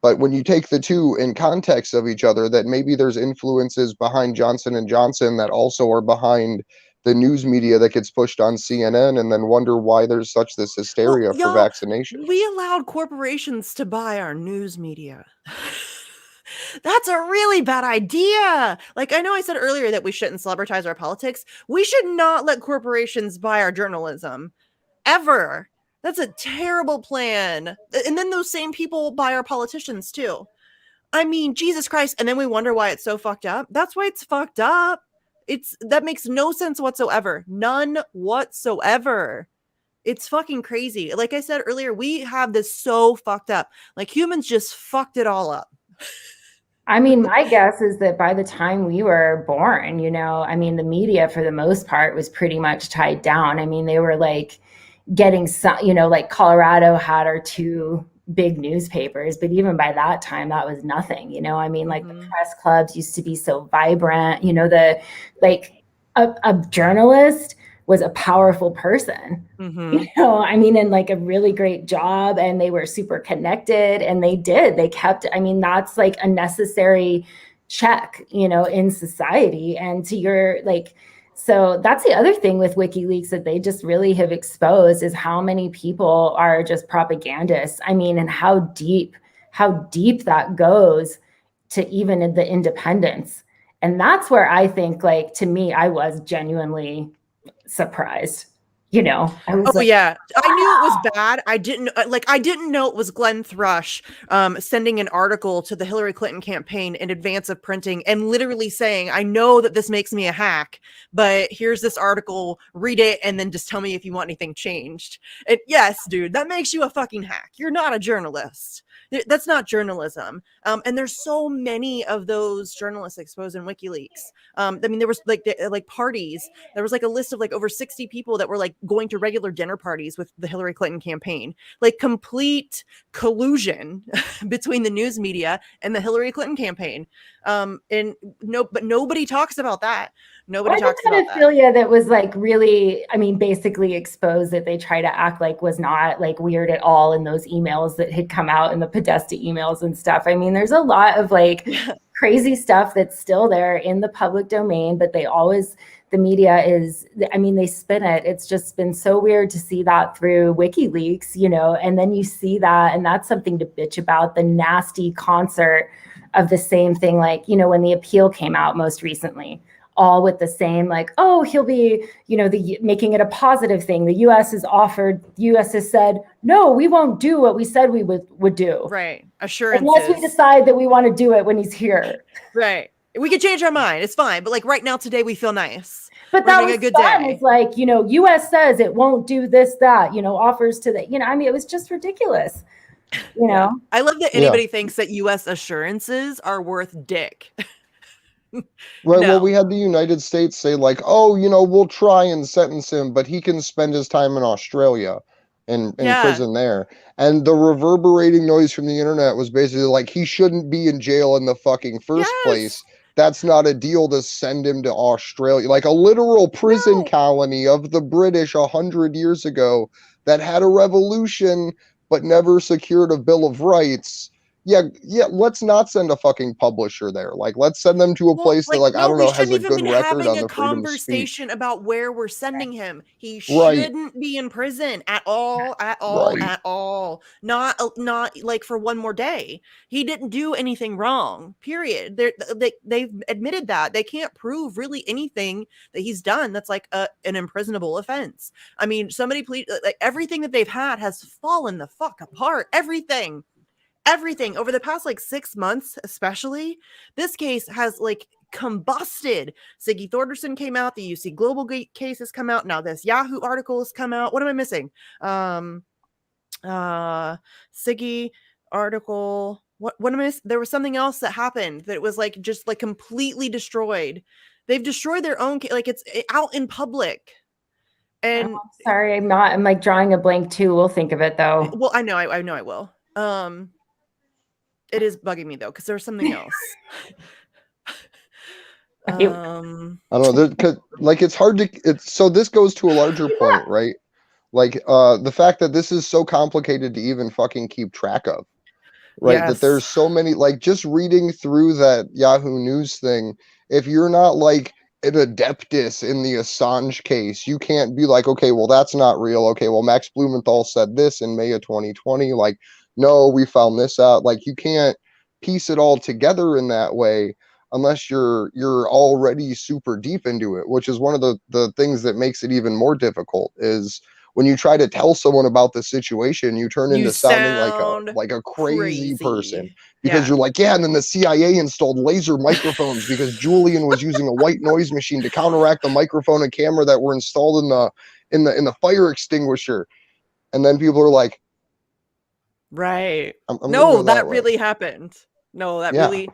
but when you take the two in context of each other, that maybe there's influences behind Johnson and Johnson that also are behind the news media that gets pushed on CNN, and then wonder why there's such this hysteria for vaccination. We allowed corporations to buy our news media. That's a really bad idea. Like, I know I said earlier that we shouldn't celebritize our politics. We should not let corporations buy our journalism. Ever. That's a terrible plan. And then those same people buy our politicians too. I mean, Jesus Christ. And then we wonder why it's so fucked up. That's why it's fucked up. That makes no sense whatsoever. None whatsoever. It's fucking crazy. Like I said earlier, we have this so fucked up. Like humans just fucked it all up. I mean, my guess is that by the time we were born, I mean, the media for the most part was pretty much tied down. I mean, they were like getting some, like Colorado had our 2 big newspapers, but even by that time, that was nothing, I mean, like the press clubs used to be so vibrant, a journalist was a powerful person, I mean, and like a really great job, and they were super connected, and they kept, I mean, that's like a necessary check, in society. And to your so that's the other thing with WikiLeaks that they just really have exposed is how many people are just propagandists. I mean, and how deep that goes to even in the independence. And that's where I think, to me, I was genuinely surprised. I was yeah, I knew it was bad. I didn't know it was Glenn Thrush sending an article to the Hillary Clinton campaign in advance of printing and literally saying, I know that this makes me a hack, but here's this article, read it, and then just tell me if you want anything changed. And yes, dude, that makes you a fucking hack. You're not a journalist. That's not journalism. And there's so many of those journalists exposed in WikiLeaks. I mean, there was like parties. There was like a list of like over 60 people that were like going to regular dinner parties with the Hillary Clinton campaign, like complete collusion between the news media and the Hillary Clinton campaign. But nobody talks about that. Nobody talks about that. Pedophilia that was like really, I mean, basically exposed that they try to act like was not like weird at all in those emails that had come out in the Podesta emails and stuff. I mean, there's a lot of like crazy stuff that's still there in the public domain, but the media is, I mean, they spin it. It's just been so weird to see that through WikiLeaks, and then you see that, and that's something to bitch about, the nasty concert of the same thing, like, when the appeal came out most recently, all with the same, like, oh, he'll be, making it a positive thing. The U.S. has said, no, we won't do what we said we would do. Right. Assurances. Unless we decide that we want to do it when he's here. Right. We could change our mind. It's fine. But like right now, today, we feel nice. But that was a good day. It's like, U.S. says it won't do this, that, offers to that, I mean, it was just ridiculous. Yeah. I love that anybody thinks that U.S. assurances are worth dick. Right. No. Well, we had the United States say like, oh, we'll try and sentence him, but he can spend his time in Australia in prison there. And the reverberating noise from the internet was basically like, he shouldn't be in jail in the fucking first place. That's not a deal to send him to Australia, like a literal prison colony of the British 100 years ago that had a revolution but never secured a Bill of Rights. Yeah, let's not send a fucking publisher there. Like, let's send them to a place that, like, I don't know, has a good record on the freedom of speech. We shouldn't even having a conversation about where we're sending him. He shouldn't be in prison at all, at all. Not like for one more day. He didn't do anything wrong, period. They've admitted that. They can't prove really anything that he's done that's like an imprisonable offense. I mean, like everything that they've had has fallen the fuck apart. Everything over the past like 6 months, especially this case has like combusted. Siggy Thorderson came out, the UC Global case has come out, now this Yahoo article has come out. What am I missing? Siggy article, what am I missing? There was something else that happened that was like just like completely destroyed. They've destroyed their own like it's out in public. And sorry, I'm like drawing a blank too. We'll think of it though. Well, I know I will. It is bugging me though, because there's something else. I don't know, because like it's hard to. So this goes to a larger point, right? Like the fact that this is so complicated to even fucking keep track of, right? Yes. That there's so many, like just reading through that Yahoo News thing. If you're not like an adeptus in the Assange case, you can't be like, okay, well that's not real. Okay, well Max Blumenthal said this in May of 2020, like. No, we found this out. Like you can't piece it all together in that way unless you're already super deep into it, which is one of the things that makes it even more difficult is when you try to tell someone about the situation, you turn into sounding like a crazy person because you're like, and then the CIA installed laser microphones because Julian was using a white noise machine to counteract the microphone and camera that were installed in the fire extinguisher. And then people are like, right. No, that really happened. No, that really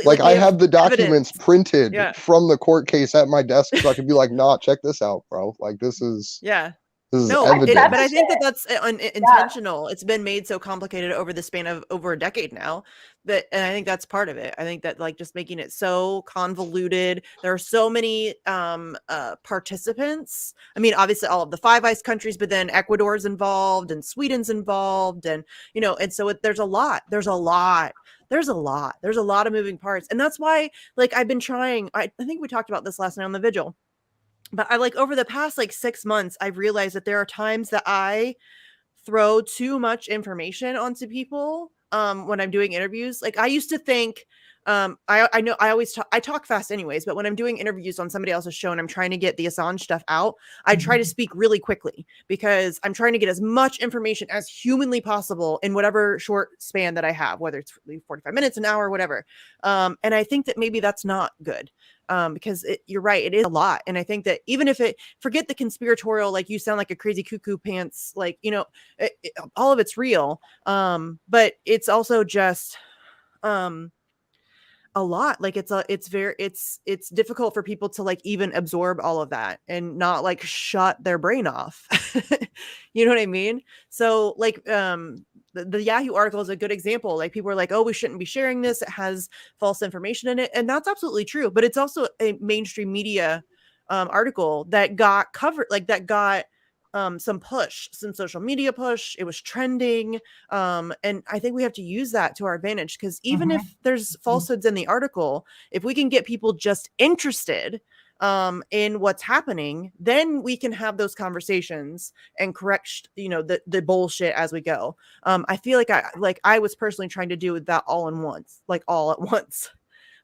like I have the documents printed from the court case at my desk so I could be like, nah, check this out, bro. Like this is evidence. But I think that's intentional. It's been made so complicated over the span of over a decade now and I think that's part of it. I think that like just making it so convoluted. There are so many participants. I mean, obviously all of the Five Eyes countries, but then Ecuador's involved and Sweden's involved, and and so there's a lot of moving parts, and that's why like I've been trying. I think we talked about this last night on the vigil. But I like over the past like 6 months, I've realized that there are times that I throw too much information onto people when I'm doing interviews. Like I used to think, I know I talk fast anyways, but when I'm doing interviews on somebody else's show and I'm trying to get the Assange stuff out, I try to speak really quickly because I'm trying to get as much information as humanly possible in whatever short span that I have, whether it's 45 minutes, an hour, whatever. And I think that maybe that's not good. because you're right, it is a lot. And I think that even if forget the conspiratorial, like you sound like a crazy cuckoo pants, like, all of it's real. But it's also just, a lot. Like it's difficult for people to like even absorb all of that and not like shut their brain off. You know what I mean? So like the Yahoo article is a good example. Like people are like, oh, we shouldn't be sharing this, it has false information in it, and that's absolutely true. But it's also a mainstream media article that got covered, like that got some social media push. It was trending. And I think we have to use that to our advantage, because even if there's falsehoods in the article, if we can get people just interested in what's happening, then we can have those conversations and correct, the bullshit as we go. I feel like I was personally trying to do that all at once.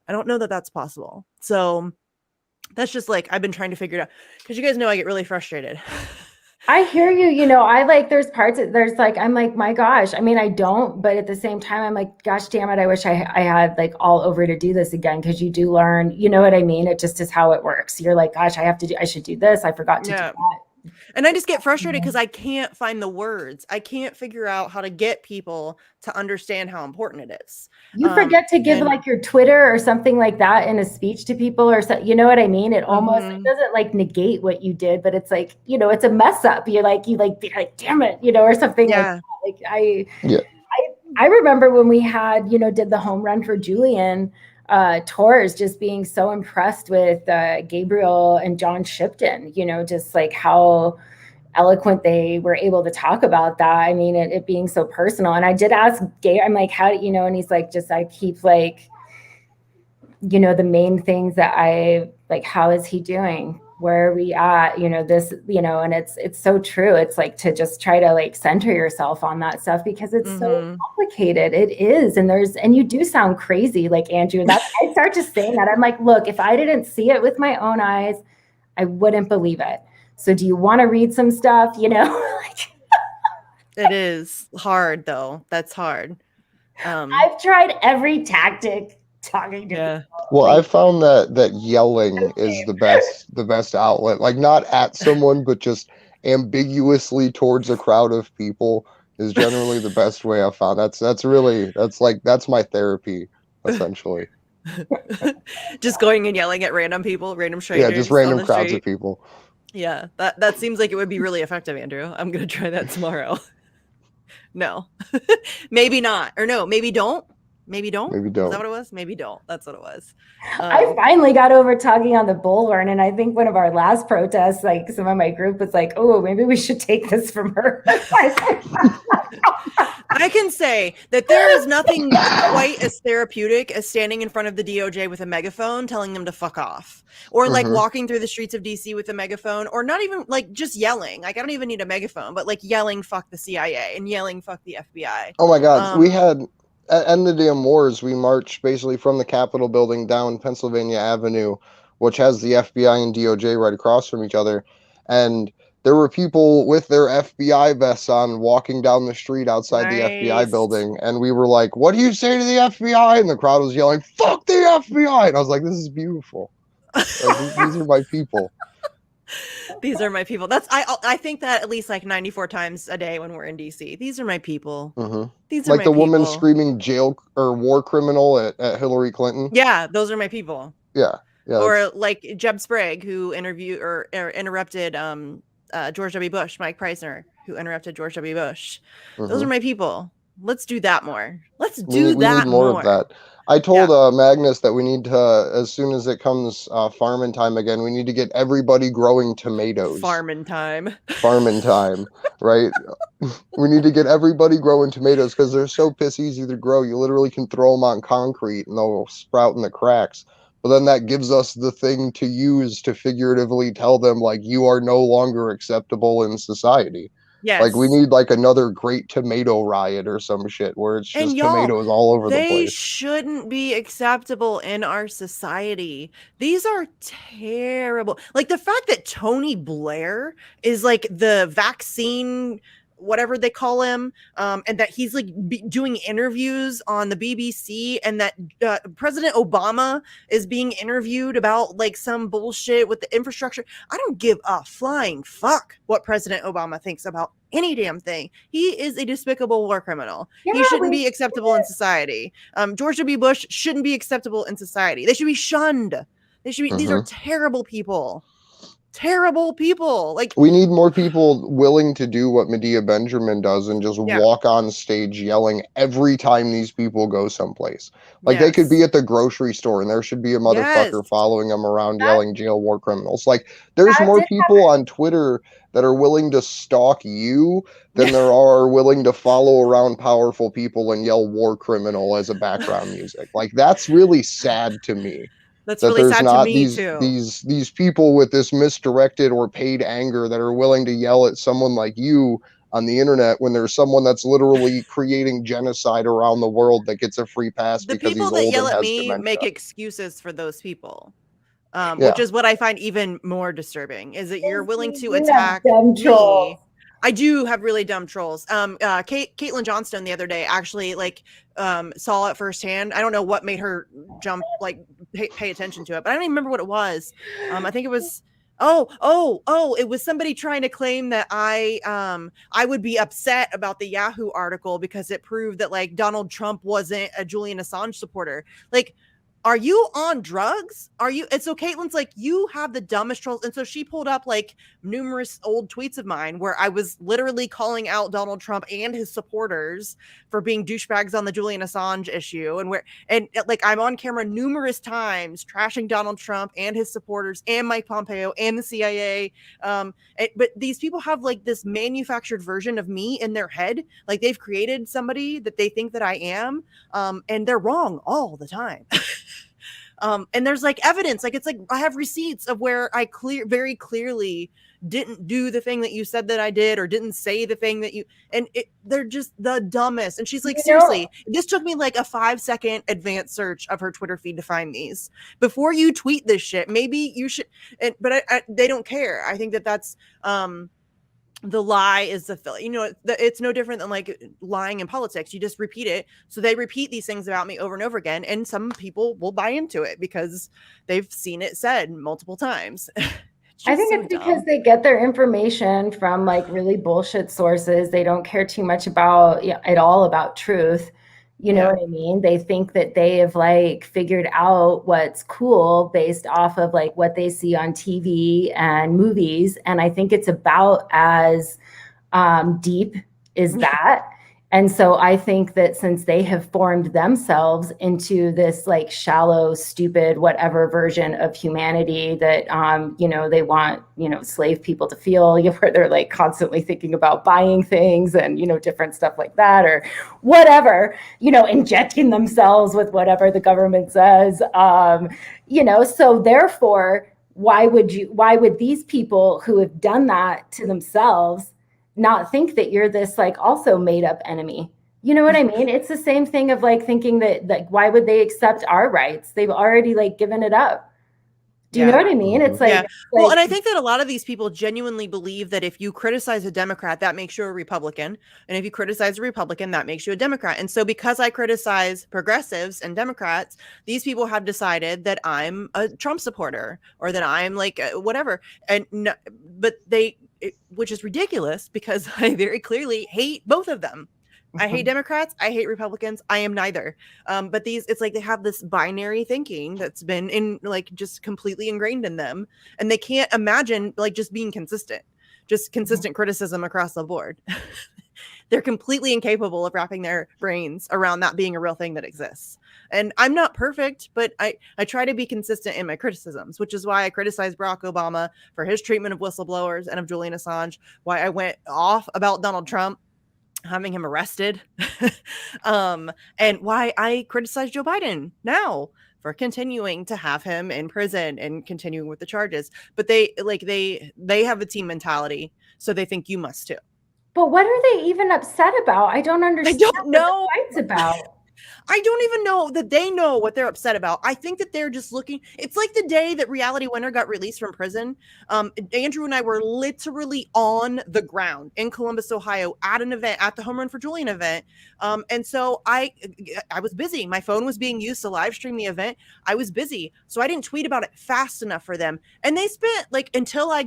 I don't know that that's possible. So that's just like, I've been trying to figure it out, because you guys know I get really frustrated. I hear you. I like, there's parts, there's like, I'm like, my gosh, I mean, I don't, but at the same time, I'm like, gosh, damn it. I wish I had like all over to do this again. Cause you do learn, you know what I mean? It just is how it works. You're like, gosh, I should do this. I forgot to do that. And I just get frustrated because I can't find the words. I can't figure out how to get people to understand how important it is. You forget to give like your Twitter or something like that in a speech to people, or so, you know what I mean? It almost it doesn't like negate what you did, but it's like, it's a mess up. You're like, damn it, or something like that. Like I remember when we had, did the home run for Julian tours, just being so impressed with Gabriel and John Shipton, just like how eloquent they were able to talk about that. I mean, it being so personal. And I did ask Gabe, I'm like, how do and he's like, I keep like, the main things that I like, how is he doing? Where are we at? This, and it's so true. It's like to just try to like center yourself on that stuff, because it's so complicated. It is. And you do sound crazy. Like Andrew, I start just saying that. I'm like, look, if I didn't see it with my own eyes, I wouldn't believe it. So do you want to read some stuff? It is hard though. That's hard. I've tried every tactic talking to people. Well, I found that yelling is the best outlet. Like not at someone, but just ambiguously towards a crowd of people is generally the best way I've found. That's my therapy, essentially. Just going and yelling at random people, random strangers. Yeah, just random crowds of people. Yeah, that seems like it would be really effective, Andrew. I'm gonna try that tomorrow. No, maybe not, or no, maybe don't. Maybe don't. Is that what it was? Maybe don't. That's what it was. I finally got over talking on the bullhorn, and I think one of our last protests, like some of my group was like, "Oh, maybe we should take this from her." I can say that there is nothing quite as therapeutic as standing in front of the DOJ with a megaphone telling them to fuck off, or like walking through the streets of DC with a megaphone, or not even like just yelling. Like I don't even need a megaphone, but like yelling "fuck the CIA" and yelling "fuck the FBI." Oh my God, we had. At End the Damn Wars, we marched basically from the Capitol building down Pennsylvania Avenue, which has the FBI and DOJ right across from each other. And there were people with their FBI vests on walking down the street outside the FBI building. And we were like, "What do you say to the FBI?" And the crowd was yelling, "Fuck the FBI." And I was like, this is beautiful. Like, these are my people. These are my people. I think that at least like 94 times a day when we're in DC. These are my people. These are like my the people. woman screaming jail or war criminal at Hillary Clinton. Yeah, those are my people. Yeah. Or like Jeb Sprague, who interrupted George W. Bush, Mike Preisner, who interrupted George W. Bush. Those are my people. Let's do that more. Let's do that we need more of that. I told Magnus that we need to, as soon as it comes farming time again, we need to get everybody growing tomatoes. Farming time, right? We need to get everybody growing tomatoes because they're so piss easy to grow. You literally can throw them on concrete and they'll sprout in the cracks. But then that gives us the thing to use to figuratively tell them, like, you are no longer acceptable in society. Yes. Like we need like another great tomato riot or some shit where it's just tomatoes all over the place. They shouldn't be acceptable in our society. These are terrible. Like the fact that Tony Blair is like the vaccine whatever they call him, and that he's like doing interviews on the BBC, and that President Obama is being interviewed about like some bullshit with the infrastructure. I don't give a flying fuck what President Obama thinks about any damn thing. He is a despicable war criminal. Yeah, he shouldn't be acceptable in society. George W. Bush shouldn't be acceptable in society. They should be shunned. They should be. These are terrible people. Terrible people. Like, we need more people willing to do what Medea Benjamin does and just walk on stage yelling every time these people go someplace. Like, they could be at the grocery store and there should be a motherfucker following them around yelling jail war criminals. Like, there's more people on Twitter that are willing to stalk you than there are willing to follow around powerful people and yell war criminal as a background music. Like, that's really sad to me. That's really sad to me too. These people with this misdirected or paid anger that are willing to yell at someone like you on the internet when there's someone that's literally creating genocide around the world that gets a free pass because he's old and has dementia. The people that yell at me make excuses for those people, which is what I find even more disturbing. Is that you're willing to attack me? I do have really dumb trolls. Caitlin Johnstone the other day actually saw it firsthand. I don't know what made her jump, pay attention to it, but I don't even remember what it was. I think it was, it was somebody trying to claim that I would be upset about the Yahoo article because it proved that Donald Trump wasn't a Julian Assange supporter. Are you on drugs? And so Caitlin's like, you have the dumbest trolls. And so she pulled up numerous old tweets of mine where I was literally calling out Donald Trump and his supporters for being douchebags on the Julian Assange issue. And I'm on camera numerous times trashing Donald Trump and his supporters and Mike Pompeo and the CIA. But these people have this manufactured version of me in their head. They've created somebody that they think that I am. And they're wrong all the time. And there's evidence, I have receipts of where I very clearly didn't do the thing that you said that I did, or didn't say the thing that they're just the dumbest. And she's like, seriously, this took me a 5-second advanced search of her Twitter feed to find these. Before you tweet this shit, maybe you should, but they don't care. I think that's, the lie is it's no different than lying in politics. You just repeat it. So they repeat these things about me over and over again. And some people will buy into it because they've seen it said multiple times. I think it's because they get their information from really bullshit sources. They don't care too much about at all about truth. You know what I mean? They think that they have figured out what's cool based off of what they see on TV and movies. And I think it's about as deep as that. And so I think that since they have formed themselves into this shallow, stupid, whatever version of humanity that, they want, slave people to feel, where they're constantly thinking about buying things and, different stuff like that, or whatever, injecting themselves with whatever the government says, so therefore, why would these people who have done that to themselves not think that you're this also made up enemy? You know what I mean? It's the same thing of thinking that why would they accept our rights? They've already given it up. Do you know what I mean? It's well, and I think that a lot of these people genuinely believe that if you criticize a Democrat, that makes you a Republican. And if you criticize a Republican, that makes you a Democrat. And so because I criticize progressives and Democrats, these people have decided that I'm a Trump supporter, or that I'm whatever. And no, but which is ridiculous because I very clearly hate both of them. I hate Democrats. I hate Republicans. I am neither. But it's they have this binary thinking that's been in just completely ingrained in them. And they can't imagine just being consistent criticism across the board. They're completely incapable of wrapping their brains around that being a real thing that exists. And I'm not perfect, but I try to be consistent in my criticisms, which is why I criticized Barack Obama for his treatment of whistleblowers and of Julian Assange, why I went off about Donald Trump, having him arrested, and why I criticize Joe Biden now for continuing to have him in prison and continuing with the charges. But they have a team mentality, so they think you must too. But what are they even upset about? I don't understand. I don't know. What the fight's about. I don't even know that they know what they're upset about. I think that they're just looking. It's like the day that Reality Winner got released from prison. Andrew and I were literally on the ground in Columbus, Ohio, at an event, at the Home Run for Julian event. And so I was busy. My phone was being used to live stream the event. I was busy, so I didn't tweet about it fast enough for them. And they spent until I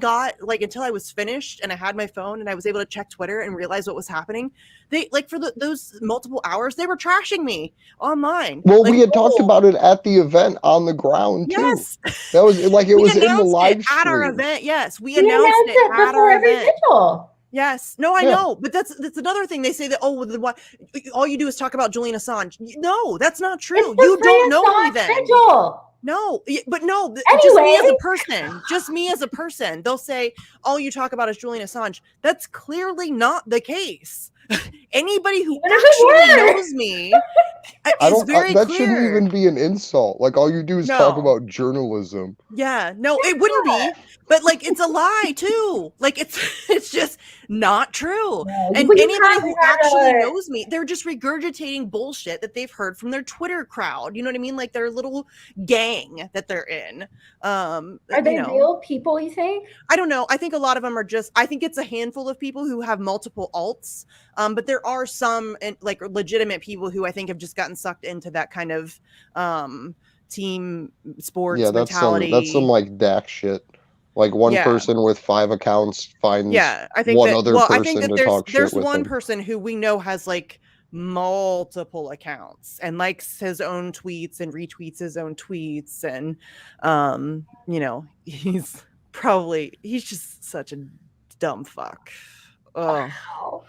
was finished and I had my phone and I was able to check Twitter and realize what was happening. They for those multiple hours they were trashing me online. Well, we had talked about it at the event on the ground too. Yes, that was like it was in the live stream at our event. Yes, we announced it at our event. Vigil. Yes, no, I know, but that's another thing. They say that all you do is talk about Julian Assange. No, that's not true. You don't know me then. Vigil. No, but no, anyway. Just me as a person. They'll say all you talk about is Julian Assange. That's clearly not the case. Anybody who actually knows me is very that clear. Shouldn't even be an insult. Like all you do is talk about journalism. Yeah, no, it wouldn't be. But it's a lie too. It's just not true. Yeah, and anybody who actually knows me, they're just regurgitating bullshit that they've heard from their Twitter crowd. You know what I mean? Like their little gang that they're in. Are they real people, you think? I don't know. I think a lot of them are I think it's a handful of people who have multiple alts. But there are some legitimate people who I think have just gotten sucked into that kind of team sports mentality. That's some DAC shit. Like one person with 5 accounts finds I think one other person I think that there's one person who we know has multiple accounts and likes his own tweets and retweets his own tweets and he's just such a dumb fuck. Oh. Wow.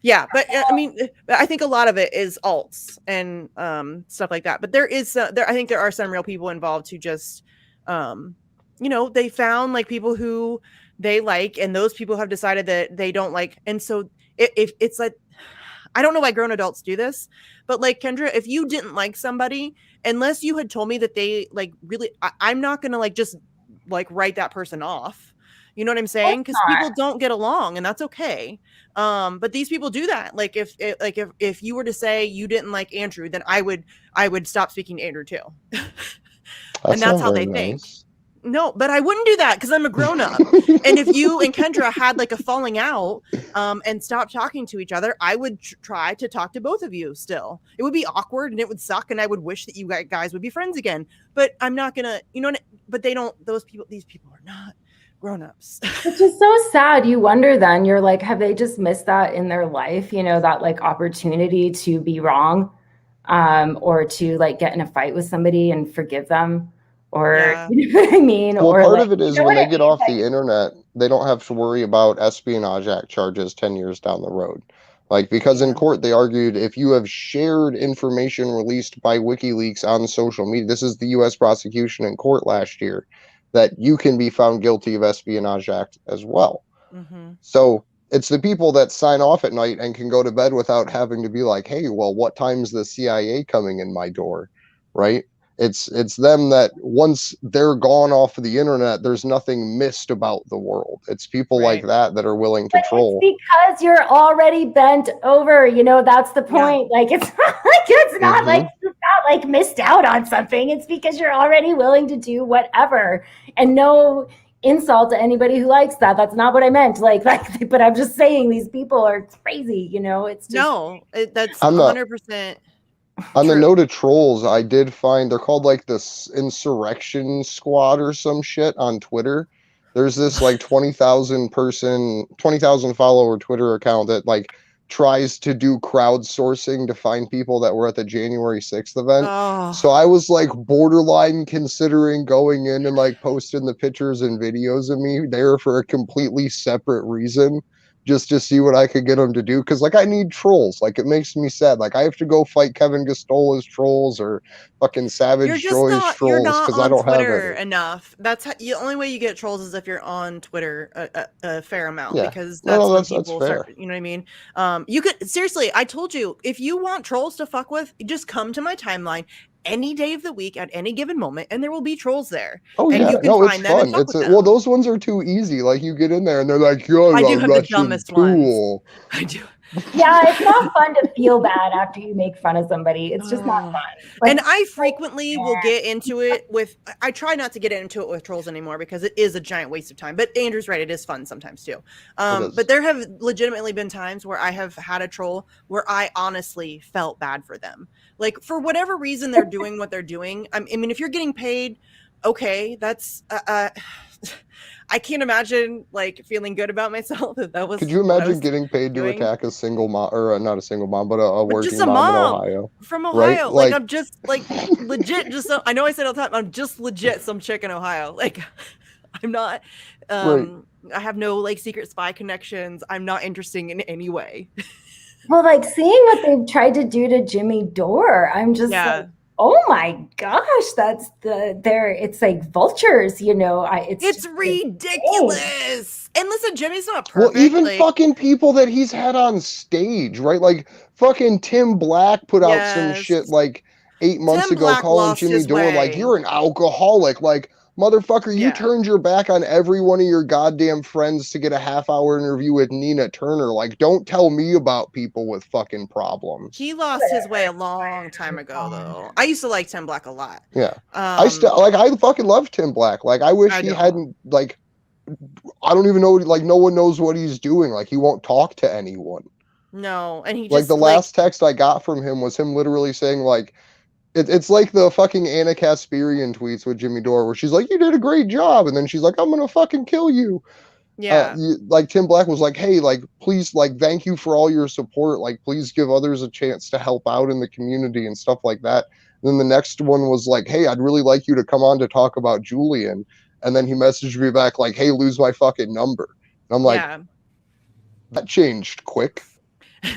Yeah, but I mean, I think a lot of it is alts and stuff like that. But I think there are some real people involved who just they found people who they like, and those people have decided that they don't like. And so if it's I don't know why grown adults do this, but Kendra, if you didn't like somebody, unless you had told me that they really, I'm not going to just write that person off. You know what I'm saying? Because people don't get along, and that's okay. But these people do that. If you were to say you didn't like Andrew, then I would stop speaking to Andrew too. And that's how they think. No, but I wouldn't do that because I'm a grown up. And if you and Kendra had a falling out and stopped talking to each other, I would try to talk to both of you still. It would be awkward and it would suck. And I would wish that you guys would be friends again. But I'm not going to, but these people are not grown-ups. Which is so sad. You wonder then, you're have they just missed that in their life? That opportunity to be wrong or to get in a fight with somebody and forgive them. Or you know what I mean? Well, part of it is when they get off the internet, they don't have to worry about Espionage Act charges 10 years down the road. Because in court, they argued if you have shared information released by WikiLeaks on social media, this is the U.S. prosecution in court last year, that you can be found guilty of Espionage Act as well. Mm-hmm. So it's the people that sign off at night and can go to bed without having to be hey, well, what time's the CIA coming in my door, right? It's them that once they're gone off of the internet, there's nothing missed about the world. It's people like that are willing to troll. It's because you're already bent over. That's the point. Yeah. It's not missed out on something. It's because you're already willing to do whatever. And no insult to anybody who likes that. That's not what I meant. But I'm just saying these people are crazy. It's just, that's 100%. On the note of trolls, I did find they're called this Insurrection Squad or some shit on Twitter. There's this 20,000 follower Twitter account that tries to do crowdsourcing to find people that were at the January 6th event. Oh. So I was borderline considering going in and posting the pictures and videos of me there for a completely separate reason. Just to see what I could get them to do. Because, I need trolls. It makes me sad. I have to go fight Kevin Gastola's trolls or fucking Savage Joy's trolls because I don't Twitter have enough. That's the only way you get trolls is if you're on Twitter a fair amount. Yeah. Because that's fair. Start, you know what I mean? You could, seriously, I told you, if you want trolls to fuck with, just come to my timeline any day of the week at any given moment, and there will be trolls there. Oh, and you can find them and fuck with them. Well, those ones are too easy. You get in there and they're yo, I do have the dumbest ones. I do. Yeah, it's not fun to feel bad after you make fun of somebody. It's just not fun. Like, and I frequently will get into it with, I try not to get into it with trolls anymore because it is a giant waste of time. But Andrew's right, it is fun sometimes too. But there have legitimately been times where I have had a troll where I honestly felt bad for them. Like, for whatever reason they're doing what they're doing. I mean, if you're getting paid, okay, that's I can't imagine like feeling good about myself if that was. Could you imagine getting paid to attack a single mom, or not a single mom, but a working just a mom in mom Ohio? From Ohio? Right? Like, I'm just like legit. Just I know I said all the time, I'm just legit some chick in Ohio. Like, I'm not. Right. I have no like secret spy connections. I'm not interesting in any way. Well, like seeing what they've tried to do to Jimmy Dore, I'm just like, oh my gosh, that's it's like vultures, you know. It's ridiculous. And listen, Jimmy's not perfect. Well, even fucking people that he's had on stage, right? Like fucking Tim Black put out some shit like 8 months ago calling Jimmy Dore like, you're an alcoholic. Like, motherfucker, you turned your back on every one of your goddamn friends to get a half-hour interview with Nina Turner. Like, don't tell me about people with fucking problems. He lost his way a long time ago, though. I used to like Tim Black a lot. Yeah. I fucking love Tim Black. Like, I wish he hadn't, like, I don't even know, like, no one knows what he's doing. Like, he won't talk to anyone. No, and he just, like, the last text I got from him was him literally saying, like, it's like the fucking Anna Kasparian tweets with Jimmy Dore where she's like, you did a great job. And then she's like, I'm going to fucking kill you. Yeah. Like Tim Black was like, hey, like, please, like, thank you for all your support. Like, please give others a chance to help out in the community and stuff like that. And then the next one was like, hey, I'd really like you to come on to talk about Julian. And then he messaged me back like, hey, lose my fucking number. And I'm like, that changed quick.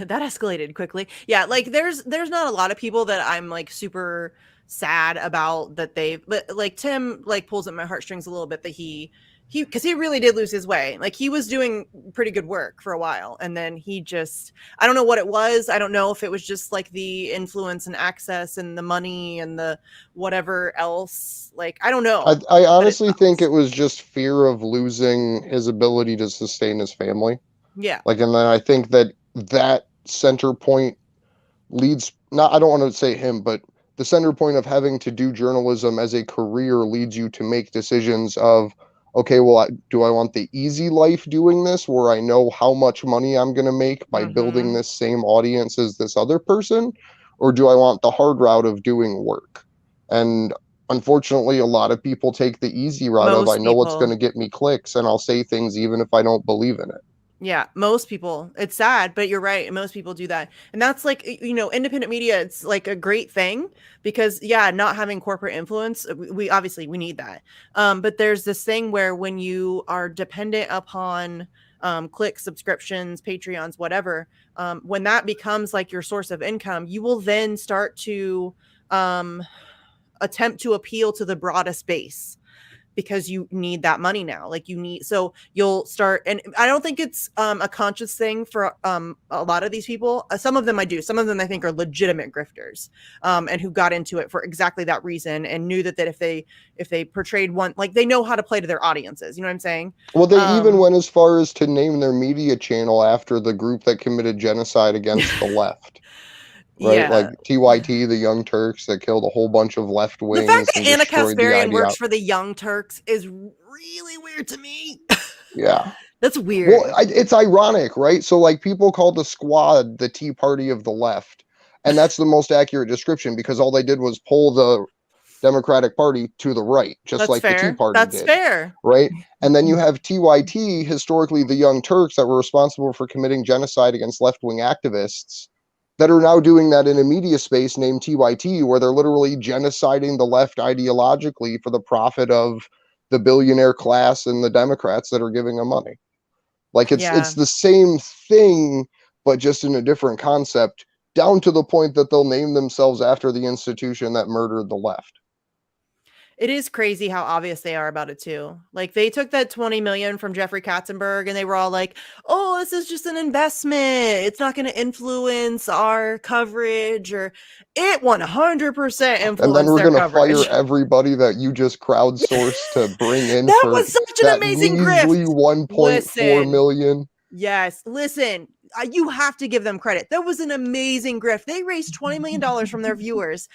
That escalated quickly. Yeah, like there's not a lot of people that I'm like super sad about that but like Tim like pulls at my heartstrings a little bit that he because he really did lose his way. Like he was doing pretty good work for a while and then he just, I don't know what it was. I don't know if it was just like the influence and access and the money and the whatever else. Like, I don't know. I honestly think it was just fear of losing his ability to sustain his family. Yeah. Like, and then I think that center point leads, not, I don't want to say him, but the center point of having to do journalism as a career leads you to make decisions of, okay, well, do I want the easy life doing this where I know how much money I'm going to make by building this same audience as this other person? Or do I want the hard route of doing work? And unfortunately, a lot of people take the easy route I know what's going to get me clicks and I'll say things even if I don't believe in it. Yeah, most people. It's sad, but you're right. Most people do that. And that's like, you know, independent media, it's like a great thing because not having corporate influence, we obviously need that. But there's this thing where when you are dependent upon clicks, subscriptions, Patreons, whatever, when that becomes like your source of income, you will then start to attempt to appeal to the broadest base. Because you need that money now. Like so you'll start, and I don't think it's a conscious thing for a lot of these people. Some of them I do. Some of them I think are legitimate grifters and who got into it for exactly that reason and knew that if they portrayed one, like they know how to play to their audiences. You know what I'm saying? Well, they even went as far as to name their media channel after the group that committed genocide against the left. Right, yeah. like TYT, the Young Turks that killed a whole bunch of left wings. The fact that Anna Kasparian works for the Young Turks is really weird to me. Yeah, that's weird. Well, it's ironic, right? So, like, people called the Squad the Tea Party of the left, and that's the most accurate description because all they did was pull the Democratic Party to the right, just like the Tea Party did. That's fair, right? And then you have TYT, historically the Young Turks, that were responsible for committing genocide against left-wing activists. That are now doing that in a media space named TYT, where they're literally genociding the left ideologically for the profit of the billionaire class and the Democrats that are giving them money. Like it's the same thing, but just in a different concept, down to the point that they'll name themselves after the institution that murdered the left. It is crazy how obvious they are about it too. Like they took that 20 million from Jeffrey Katzenberg and they were all like, oh, this is just an investment. It's not going to influence our coverage, or it 100% influenced their coverage. And then we're going to fire everybody that you just crowdsourced to bring in. That was such an amazing grift. 1.4 million. Yes. Listen, you have to give them credit. That was an amazing grift. They raised $20 million from their viewers,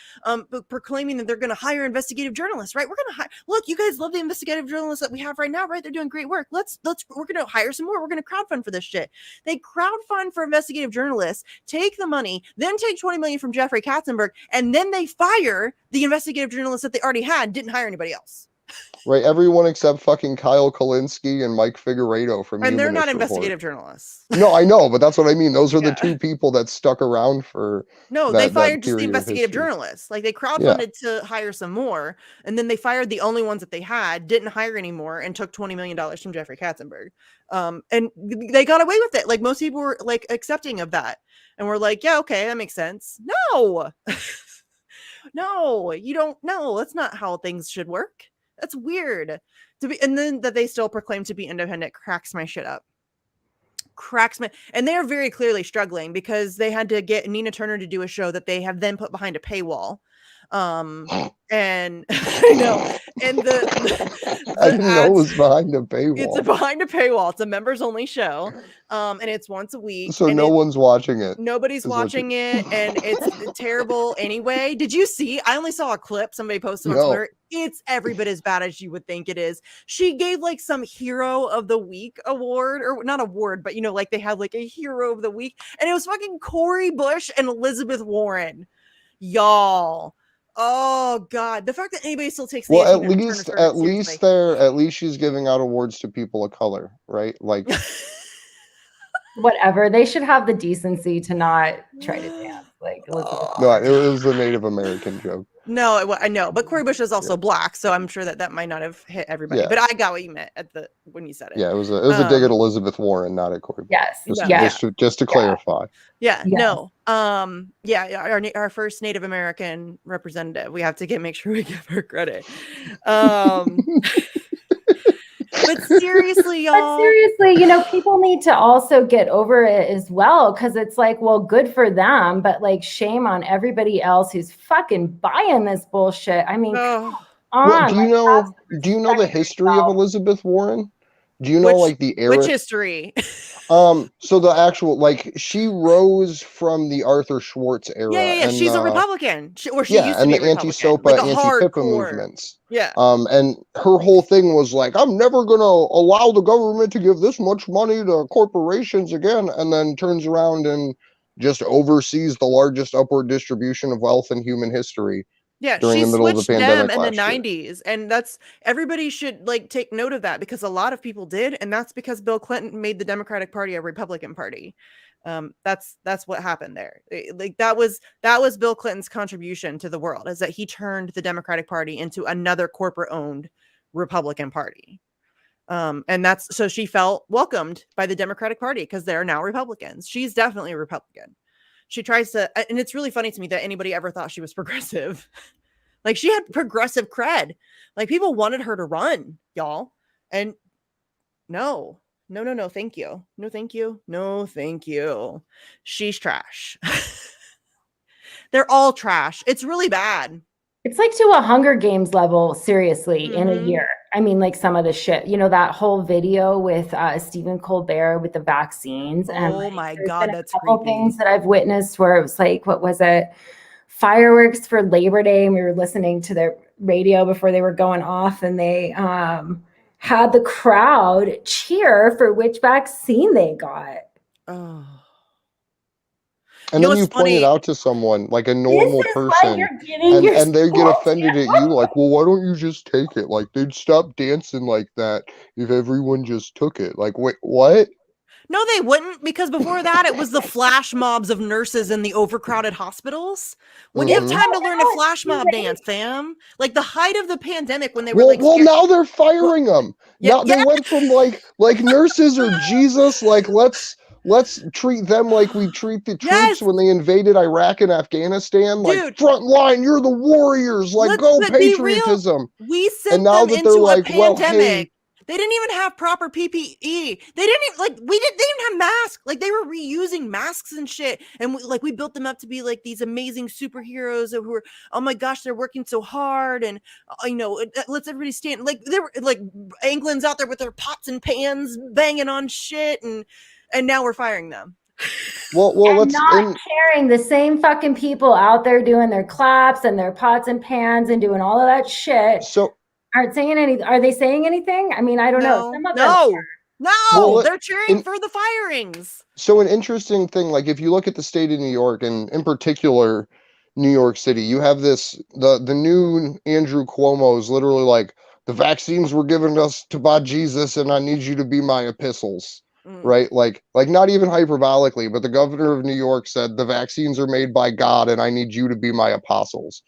proclaiming that they're going to hire investigative journalists, right? We're going to hire, look, you guys love the investigative journalists that we have right now, right? They're doing great work. We're going to hire some more. We're going to crowdfund for this shit. They crowdfund for investigative journalists, take the money, then take 20 million from Jeffrey Katzenberg, and then they fire the investigative journalists that they already had, didn't hire anybody else. Right, everyone except fucking Kyle Kalinske and Mike Figueredo from And they're Humanist not investigative Report. journalists. No, I know, but that's what I mean. Those are the Yeah. two people that stuck around for No, that, they fired that just the period of investigative history. journalists. Like they crowdfunded to hire some more, and then they fired the only ones that they had, didn't hire anymore, and took $20 million from Jeffrey Katzenberg. And they got away with it. Like most people were like accepting of that, and we're like, yeah, okay, that makes sense. No, no, you don't. No, that's not how things should work. That's weird. And then that they still proclaim to be independent cracks my shit up. And they are very clearly struggling because they had to get Nina Turner to do a show that they have then put behind a paywall. And I know, and I didn't know it was behind a paywall. It's behind a paywall. It's a members only show, and it's once a week. So and no one's watching it. Nobody's watching it, and it's terrible anyway. Did you see? I only saw a clip somebody posted on Twitter. It's every bit as bad as you would think it is. She gave like some Hero of the Week award, or not award, but you know, like they have like a Hero of the Week, and it was fucking Cori Bush and Elizabeth Warren, y'all. Oh God, the fact that anybody still takes the at least she's giving out awards to people of color, right? Like whatever, they should have the decency to not try to dance like Elizabeth. No, it was a Native American joke. No, I know, but Cori Bush is also black, so I'm sure that might not have hit everybody. Yeah. But I got what you meant when you said it. Yeah, it was a dig at Elizabeth Warren, not at Cori Bush. Yes, just to clarify. No. Our first Native American representative. We have to make sure we give her credit. But seriously, y'all. You know, people need to also get over it as well, because it's like, well, good for them, but like shame on everybody else who's fucking buying this bullshit. I mean, come on. Well, do you know the history of Elizabeth Warren? Do you know like the era? Which history? So the actual, like, she rose from the Arthur Schwartz era. Yeah. And, she's a Republican. She used to and be the anti-SOPA, like anti-PIPA movements. Yeah. And her whole thing was like, I'm never gonna allow the government to give this much money to corporations again, and then turns around and just oversees the largest upward distribution of wealth in human history. Yeah, during she the middle of the switched pandemic them in the last year. 90s, and that's everybody should like take note of that, because a lot of people did, and that's because Bill Clinton made the Democratic Party a Republican Party. That's what happened there. Like that was Bill Clinton's contribution to the world, is that he turned the Democratic Party into another corporate-owned Republican Party. And that's so she felt welcomed by the Democratic Party because they're now Republicans. She's definitely a Republican. She tries to, and it's really funny to me that anybody ever thought she was progressive. Like she had progressive cred. Like people wanted her to run, y'all. And no, thank you. No, thank you. No, thank you. She's trash. They're all trash. It's really bad. It's like to a Hunger Games level, seriously, in a year. I mean, like some of the shit, you know, that whole video with Stephen Colbert with the vaccines. And oh my God, that's a couple creepy. things that I've witnessed where it was like, what was it? Fireworks for Labor Day. And we were listening to the radio before they were going off, and they had the crowd cheer for which vaccine they got. Oh. And then you point it out to someone, like a normal person, and they get offended at you, like, well, why don't you just take it? Like, they'd stop dancing like that if everyone just took it. Like, wait, what? No, they wouldn't, because before that, it was the flash mobs of nurses in the overcrowded hospitals. When you have time to learn a flash mob dance, fam? Like the height of the pandemic when they were well, now they're firing them. Now they went from like nurses or Jesus, like let's treat them like we treat the troops when they invaded Iraq and Afghanistan. Like, dude, front line, you're the warriors. Like, go patriotism. We sent them into a pandemic. Well, hey, they didn't even have proper PPE. They didn't even they didn't have masks. Like they were reusing masks and shit. And we built them up to be like these amazing superheroes who were, oh my gosh, they're working so hard. And you know, let's everybody stand. Like they were like England's out there with their pots and pans banging on shit. And now we're firing them. Well, And let's not caring, the same fucking people out there doing their claps and their pots and pans and doing all of that shit so aren't saying anything. Are they saying anything? I mean, I don't know. Some of them well, they're cheering for the firings. So an interesting thing, like if you look at the state of New York, and in particular New York City, you have the new Andrew Cuomo is literally like, the vaccines were given us to by Jesus, and I need you to be my epistles. Right? Like not even hyperbolically, but the governor of New York said the vaccines are made by God, and I need you to be my apostles.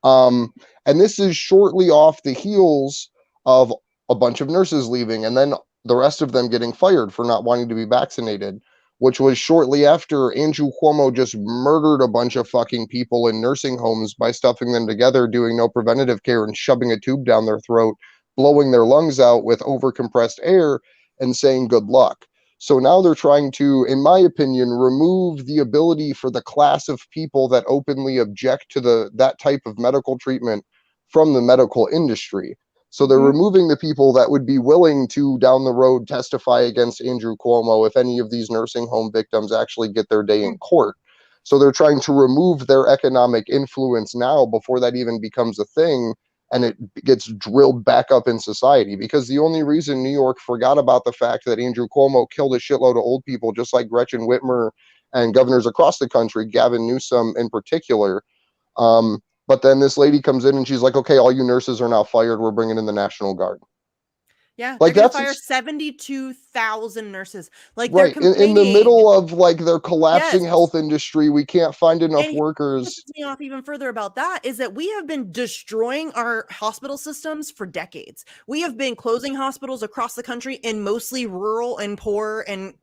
Um, and this is shortly off the heels of a bunch of nurses leaving, and then the rest of them getting fired for not wanting to be vaccinated, which was shortly after Andrew Cuomo just murdered a bunch of fucking people in nursing homes by stuffing them together, doing no preventative care, and shoving a tube down their throat, blowing their lungs out with overcompressed air, and saying good luck. So now they're trying to, in my opinion, remove the ability for the class of people that openly object to that type of medical treatment from the medical industry. So they're removing the people that would be willing to, down the road, testify against Andrew Cuomo if any of these nursing home victims actually get their day in court. So they're trying to remove their economic influence now before that even becomes a thing, and it gets drilled back up in society. Because the only reason New York forgot about the fact that Andrew Cuomo killed a shitload of old people, just like Gretchen Whitmer and governors across the country, Gavin Newsom in particular. But then this lady comes in and she's like, okay, all you nurses are now fired. We're bringing in the National Guard. Yeah, like they're going to fire 72,000 nurses. Like right they're in the middle of like their collapsing Yes. health industry. We can't find enough And workers. what pisses me off even further about that is that we have been destroying our hospital systems for decades. We have been closing hospitals across the country in mostly rural and poor and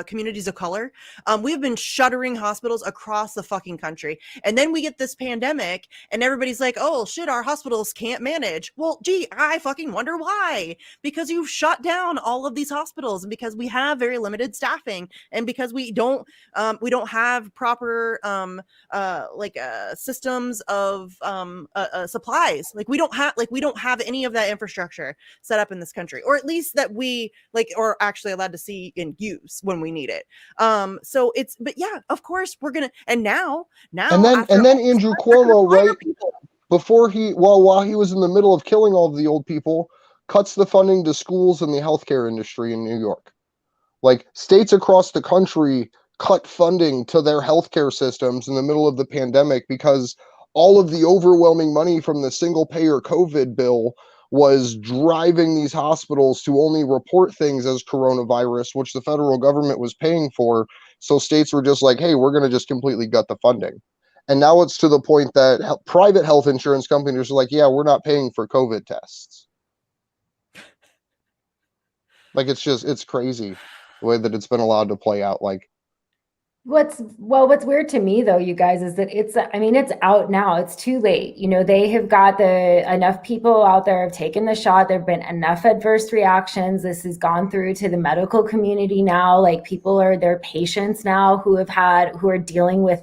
communities of color. We have been shuttering hospitals across the fucking country. And then we get this pandemic and everybody's like, oh shit, our hospitals can't manage. Well, gee, I fucking wonder why. Because you've shut down all of these hospitals, and because we have very limited staffing, and because we don't have proper systems of supplies. We don't have any of that infrastructure set up in this country, or at least that we or actually allowed to see in use when we need it. But yeah, of course we're gonna. And now and then Andrew Cuomo, right before while he was in the middle of killing all of the old people, cuts the funding to schools and the healthcare industry in New York. Like states across the country cut funding to their healthcare systems in the middle of the pandemic because all of the overwhelming money from the single payer COVID bill was driving these hospitals to only report things as coronavirus, which the federal government was paying for. So states were just like, hey, we're going to just completely gut the funding. And now it's to the point that private health insurance companies are like, yeah, we're not paying for COVID tests. Like it's crazy the way that it's been allowed to play out. Like what's weird to me though, you guys, is that it's out now. It's too late. They have got enough people out there have taken the shot. There've been enough adverse reactions. This has gone through to the medical community now. Like people their patients now who are dealing with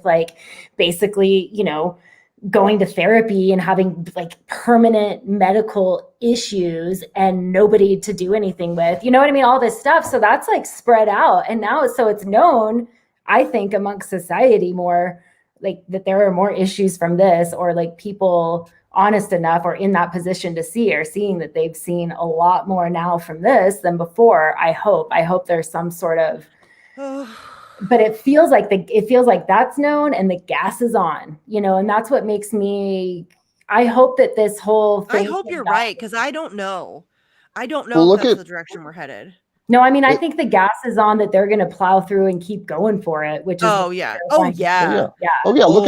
basically, going to therapy and having permanent medical issues and nobody to do anything with, you know what I mean? All this stuff. So that's spread out. And now, so it's known, I think, amongst society more that there are more issues from this, or people honest enough or in that position to seeing that they've seen a lot more now from this than before. I hope there's some sort of, but it feels like that's known and the gas is on, and that's what makes me, I hope that this whole thing. I hope you're right, because I don't know if that's the direction we're headed. No, I mean, I think the gas is on, that they're going to plow through and keep going for it, which is look at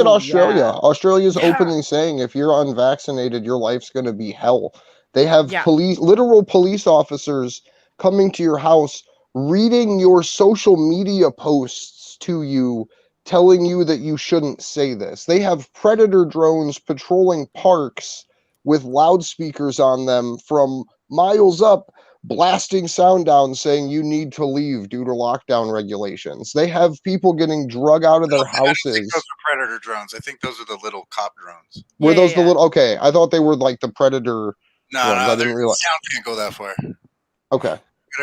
Australia. Australia's openly saying if you're unvaccinated, your life's going to be hell. They have literal police officers coming to your house, reading your social media posts to you, telling you that you shouldn't say this. They have predator drones patrolling parks with loudspeakers on them from miles up, blasting sound down saying you need to leave due to lockdown regulations. They have people getting drug out of their houses. I don't think those are predator drones. I think those are the little cop drones. Were those the little? Okay, I thought they were like the predator. No, I didn't realize. Sound can't go that far. Okay,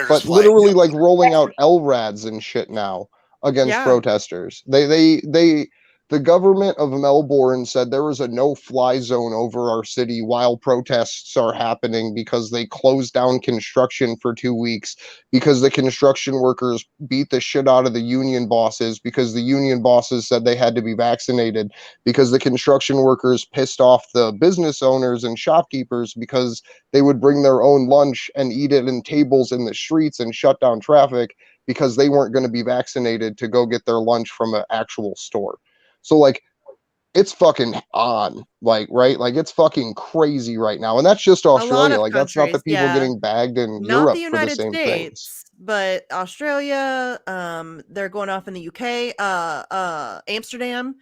but literally rolling out LRADs and shit now. against Yeah. protesters. The government of Melbourne said there was a no-fly zone over our city while protests are happening because they closed down construction for 2 weeks, because the construction workers beat the shit out of the union bosses, because the union bosses said they had to be vaccinated, because the construction workers pissed off the business owners and shopkeepers because they would bring their own lunch and eat it in tables in the streets and shut down traffic because they weren't going to be vaccinated to go get their lunch from an actual store. So like it's fucking on, like, right? Like it's fucking crazy right now. And that's just A lot Australia. of Like that's not the countries, people yeah. getting bagged in Not the Europe for the United same things. States, but Australia, they're going off in the UK, Amsterdam,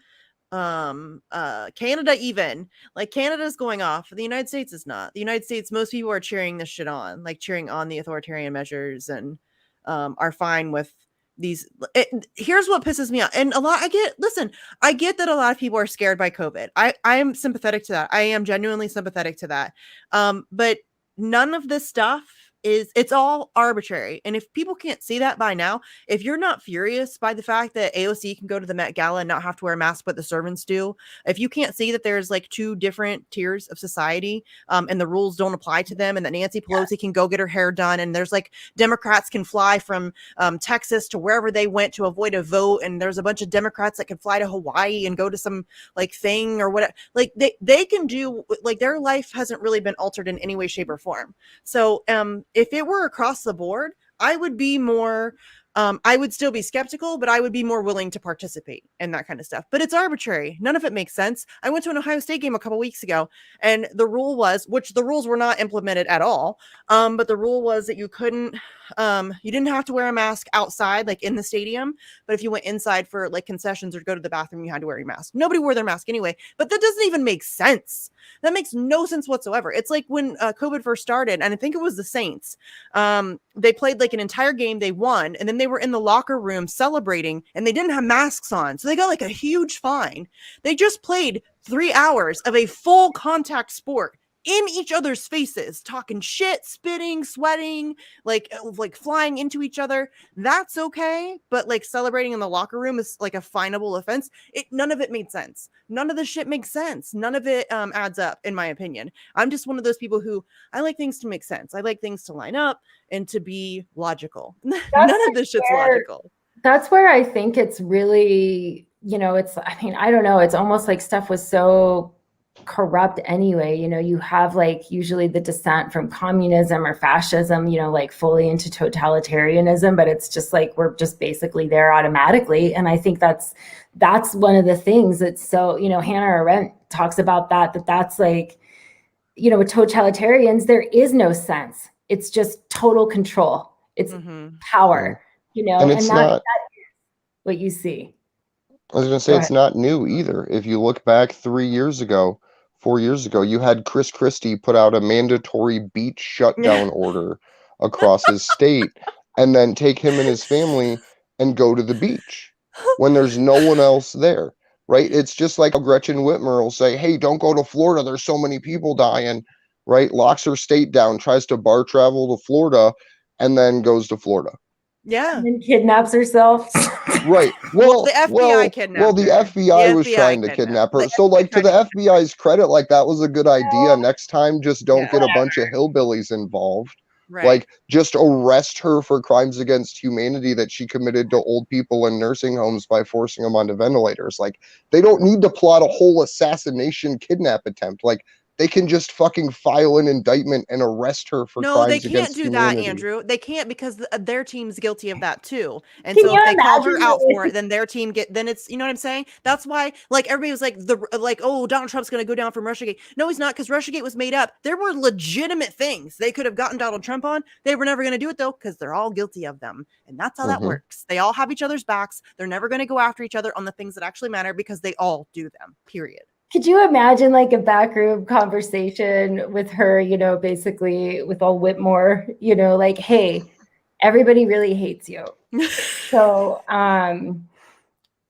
Canada even. Like Canada's going off. The United States is not. The United States, most people are cheering this shit on, like cheering on the authoritarian measures and are fine with these. Here's what pisses me off. And I get that a lot of people are scared by COVID. I'm sympathetic to that. I am genuinely sympathetic to that. But none of this stuff it's all arbitrary. And if people can't see that by now, if you're not furious by the fact that AOC can go to the Met Gala and not have to wear a mask, but the servants do, if you can't see that there's like two different tiers of society, and the rules don't apply to them, and that Nancy Pelosi can go get her hair done, and there's like Democrats can fly from Texas to wherever they went to avoid a vote, and there's a bunch of Democrats that can fly to Hawaii and go to some like thing or whatever, like they can do, like their life hasn't really been altered in any way, shape, or form. So if it were across the board, I would be more I would still be skeptical, but I would be more willing to participate in that kind of stuff. But it's arbitrary. None of it makes sense. I went to an Ohio State game a couple weeks ago, and the rule was, which the rules were not implemented at all, but the rule was that you couldn't, you didn't have to wear a mask outside, like in the stadium, but if you went inside for like concessions or go to the bathroom, you had to wear your mask. Nobody wore their mask anyway, but that doesn't even make sense. That makes no sense whatsoever. It's like when COVID first started, and I think it was the Saints. They played like an entire game, they won, and then they were in the locker room celebrating, and they didn't have masks on, so they got like a huge fine. They just played 3 hours of a full contact sport in each other's faces, talking shit, spitting, sweating, like flying into each other. That's okay, but like celebrating in the locker room is like a finable offense. None of it made sense. None of the shit makes sense. None of it adds up, in my opinion. I'm just one of those people who, I like things to make sense. I like things to line up and to be logical. None of this shit's logical. That's where I think it's really, it's, I mean, I don't know. It's almost like stuff was so corrupt anyway. You have like usually the descent from communism or fascism, like fully into totalitarianism, but it's just like we're just basically there automatically. And I think that's one of the things that's so, Hannah Arendt talks about that's like, with totalitarians, there is no sense. It's just total control. It's power, and it's that's what you see. I was going to say, it's not new either. If you look back 4 years ago, you had Chris Christie put out a mandatory beach shutdown order across his state, and then take him and his family and go to the beach when there's no one else there, right? It's just like how Gretchen Whitmer will say, hey, don't go to Florida, there's so many people dying, right? Locks her state down, tries to bar travel to Florida, and then goes to Florida. Yeah. And then kidnaps herself. Right. Well, the FBI kidnapped her. The FBI was trying to kidnap her. So, like, to the FBI's credit, like, that was a good idea. Next time, just don't get a bunch of hillbillies involved. Right. Like, just arrest her for crimes against humanity that she committed to old people in nursing homes by forcing them onto ventilators. Like, they don't need to plot a whole assassination kidnap attempt. Like, they can just fucking file an indictment and arrest her for crimes against humanity. No, they can't do that, Andrew. They can't, because their team's guilty of that too. And so if they call her out for it, then their team then it's, you know what I'm saying? That's why, like, everybody was like, oh, Donald Trump's going to go down from Russiagate. No, he's not, because Russiagate was made up. There were legitimate things they could have gotten Donald Trump on. They were never going to do it though, because they're all guilty of them. And that's how that works. They all have each other's backs. They're never going to go after each other on the things that actually matter, because they all do them, period. Could you imagine like a backroom conversation with her, basically with all Whitmore, like, hey, everybody really hates you. So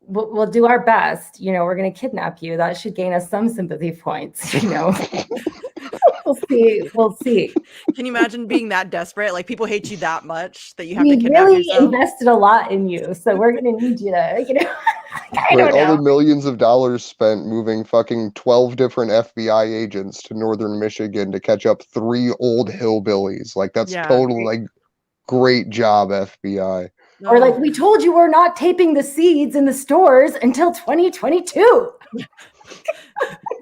we'll do our best. We're going to kidnap you. That should gain us some sympathy points, We'll see. We'll see. Can you imagine being that desperate? Like people hate you that much that you have We to kidnap really yourself. invested a lot in you, so we're gonna need you to, I Right, don't all know. the millions of dollars spent moving fucking 12 different FBI agents to northern Michigan to catch up 3 old hillbillies. Like, that's Yeah. totally, like, great job, FBI. Or like, we told you we're not taping the seeds in the stores until 2022.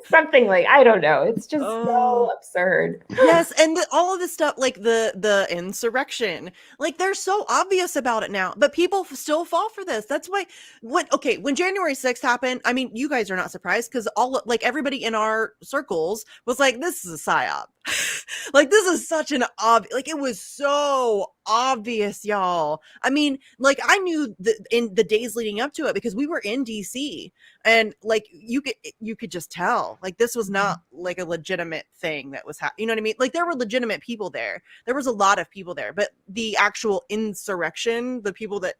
Something like, I don't know. It's just so absurd. Yes, and all of this stuff, like the insurrection, like they're so obvious about it now, but people still fall for this. That's why when January 6th happened, I mean, you guys are not surprised because everybody in our circles was like, this is a psyop. Like this is such an it was so obvious, y'all. I mean, like I knew in the days leading up to it because we were in DC and like you could just tell like this was not like a legitimate thing that was happening. You know what I mean? Like there were legitimate people there. There was a lot of people there, but the actual insurrection, the people that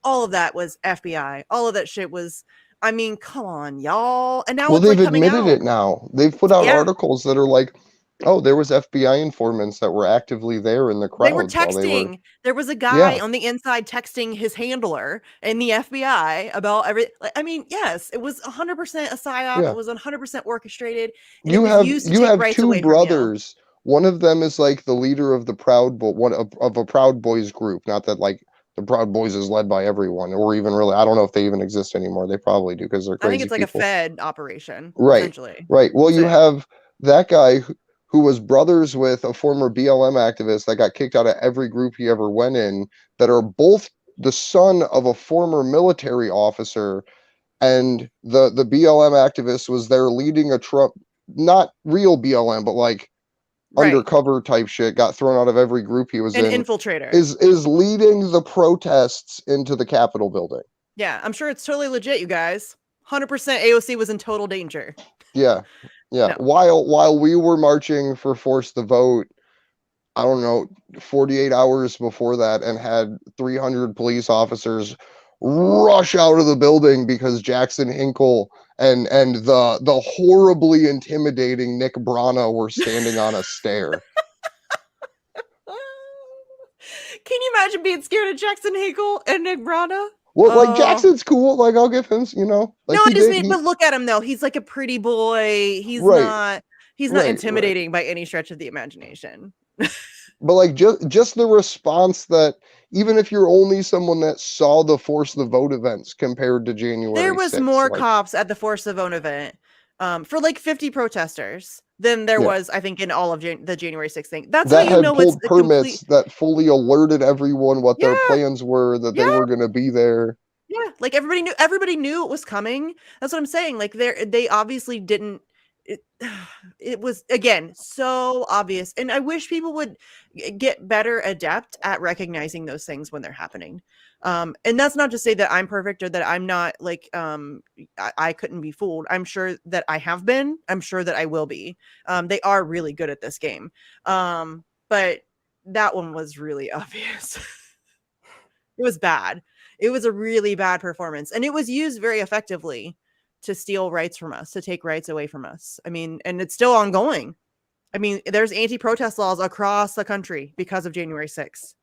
all of that was FBI. All of that shit was, I mean, come on, y'all. And now it's they've like coming admitted out. it now. They've put out articles that are like, oh, there was FBI informants that were actively there in the crowds. They were texting. There was a guy on the inside texting his handler in the FBI about everything. I mean, yes, it was 100% a psyop. Yeah. It was 100% orchestrated. And You it was used to take rights 2 away brothers. One of them is like the leader of the of a Proud Boys group. Not that like the Proud Boys is led by everyone, or even really. I don't know if they even exist anymore. They probably do because they're crazy. I think it's like people. a Fed operation, right? Essentially. Right. Well, you have that guy who was brothers with a former BLM activist that got kicked out of every group he ever went in. That are both the son of a former military officer. And the BLM activist was there leading a Trump, not real BLM, but like undercover type shit, got thrown out of every group he was in. An infiltrator. Is leading the protests into the Capitol building. Yeah, I'm sure it's totally legit, you guys. 100% AOC was in total danger. Yeah. No. While we were marching for Force the Vote, I don't know, 48 hours before that, and had 300 police officers rush out of the building because Jackson Hinkle and the horribly intimidating Nick Brana were standing on a stair. Can you imagine being scared of Jackson Hinkle and Nick Brana? Well, like Jackson's cool. Like I'll give him, Like, no, I just mean, but look at him though. He's like a pretty boy. He's not intimidating by any stretch of the imagination. But like just the response that even if you're only someone that saw the Force the Vote events compared to January, there was 6th, more cops at the Force the Vote event for like 50 protesters than there was, I think, in all of the January 6th thing. That's that how you know it's permits that fully alerted everyone what their plans were, that they were going to be there. Yeah, like everybody knew it was coming. That's what I'm saying. Like they obviously didn't. It was, again, so obvious, and I wish people would get better adept at recognizing those things when they're happening. And that's not to say that I'm perfect or that I'm not like I couldn't be fooled. I'm sure that I have been. I'm sure that I will be. They are really good at this game, but that one was really obvious. It was bad. It was a really bad performance, and it was used very effectively to steal rights from us, to take rights away from us. I mean, and it's still ongoing. I mean, there's anti-protest laws across the country because of January 6th.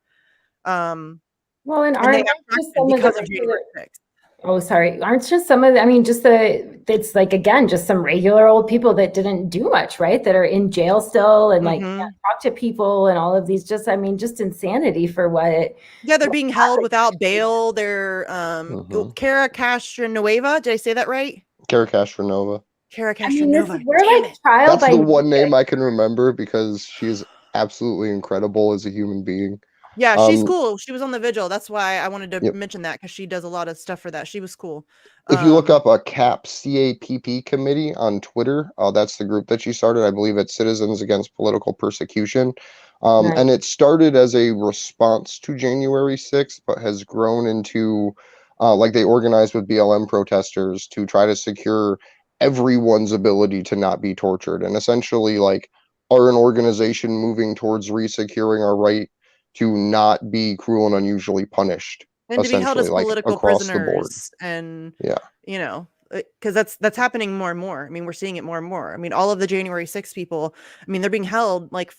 Well, and aren't just some because of of January 6th. Oh, sorry. Aren't just some of the, I mean, just it's like, again, just some regular old people that didn't do much, right? That are in jail still and like can't talk to people and all of these, just insanity for what. Yeah, they're being held without bail. They're Cara Castronova. Did I say that right? Cara Castronova. Cara Castronova. We're like trial That's the one name I can remember because she is absolutely incredible as a human being. Yeah, she's cool. She was on the vigil. That's why I wanted to mention that, because she does a lot of stuff for that. She was cool. If you look up a CAPP committee on Twitter, that's the group that she started. I believe it's Citizens Against Political Persecution. And it started as a response to January 6th, but has grown into like they organized with BLM protesters to try to secure everyone's ability to not be tortured, and essentially like are an organization moving towards resecuring our right to not be cruel and unusually punished, and to be held as like political across the board. prisoners, and you know, because that's happening more and more. I mean, we're seeing it more and more. I mean, all of the January 6th people, I mean, they're being held like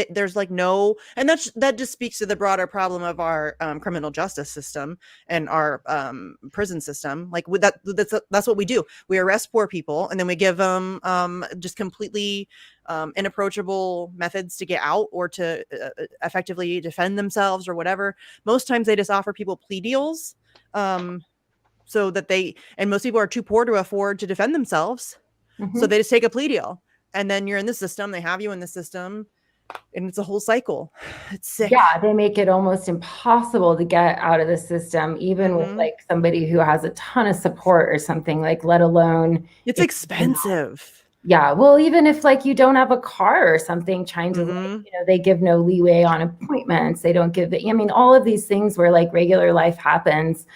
there's like no, and that just speaks to the broader problem of our criminal justice system and our prison system. Like with that's what we do. We arrest poor people and then we give them just completely inapproachable methods to get out or to effectively defend themselves or whatever. Most times they just offer people plea deals. So that and most people are too poor to afford to defend themselves. So they just take a plea deal and then you're in the system. They have you in the system and it's a whole cycle. It's sick. Yeah. They make it almost impossible to get out of the system, even with like somebody who has a ton of support or something, like, let alone it's expensive. Yeah. Well, even if like you don't have a car or something, trying to, like, they give no leeway on appointments. They don't give I mean, all of these things where like regular life happens,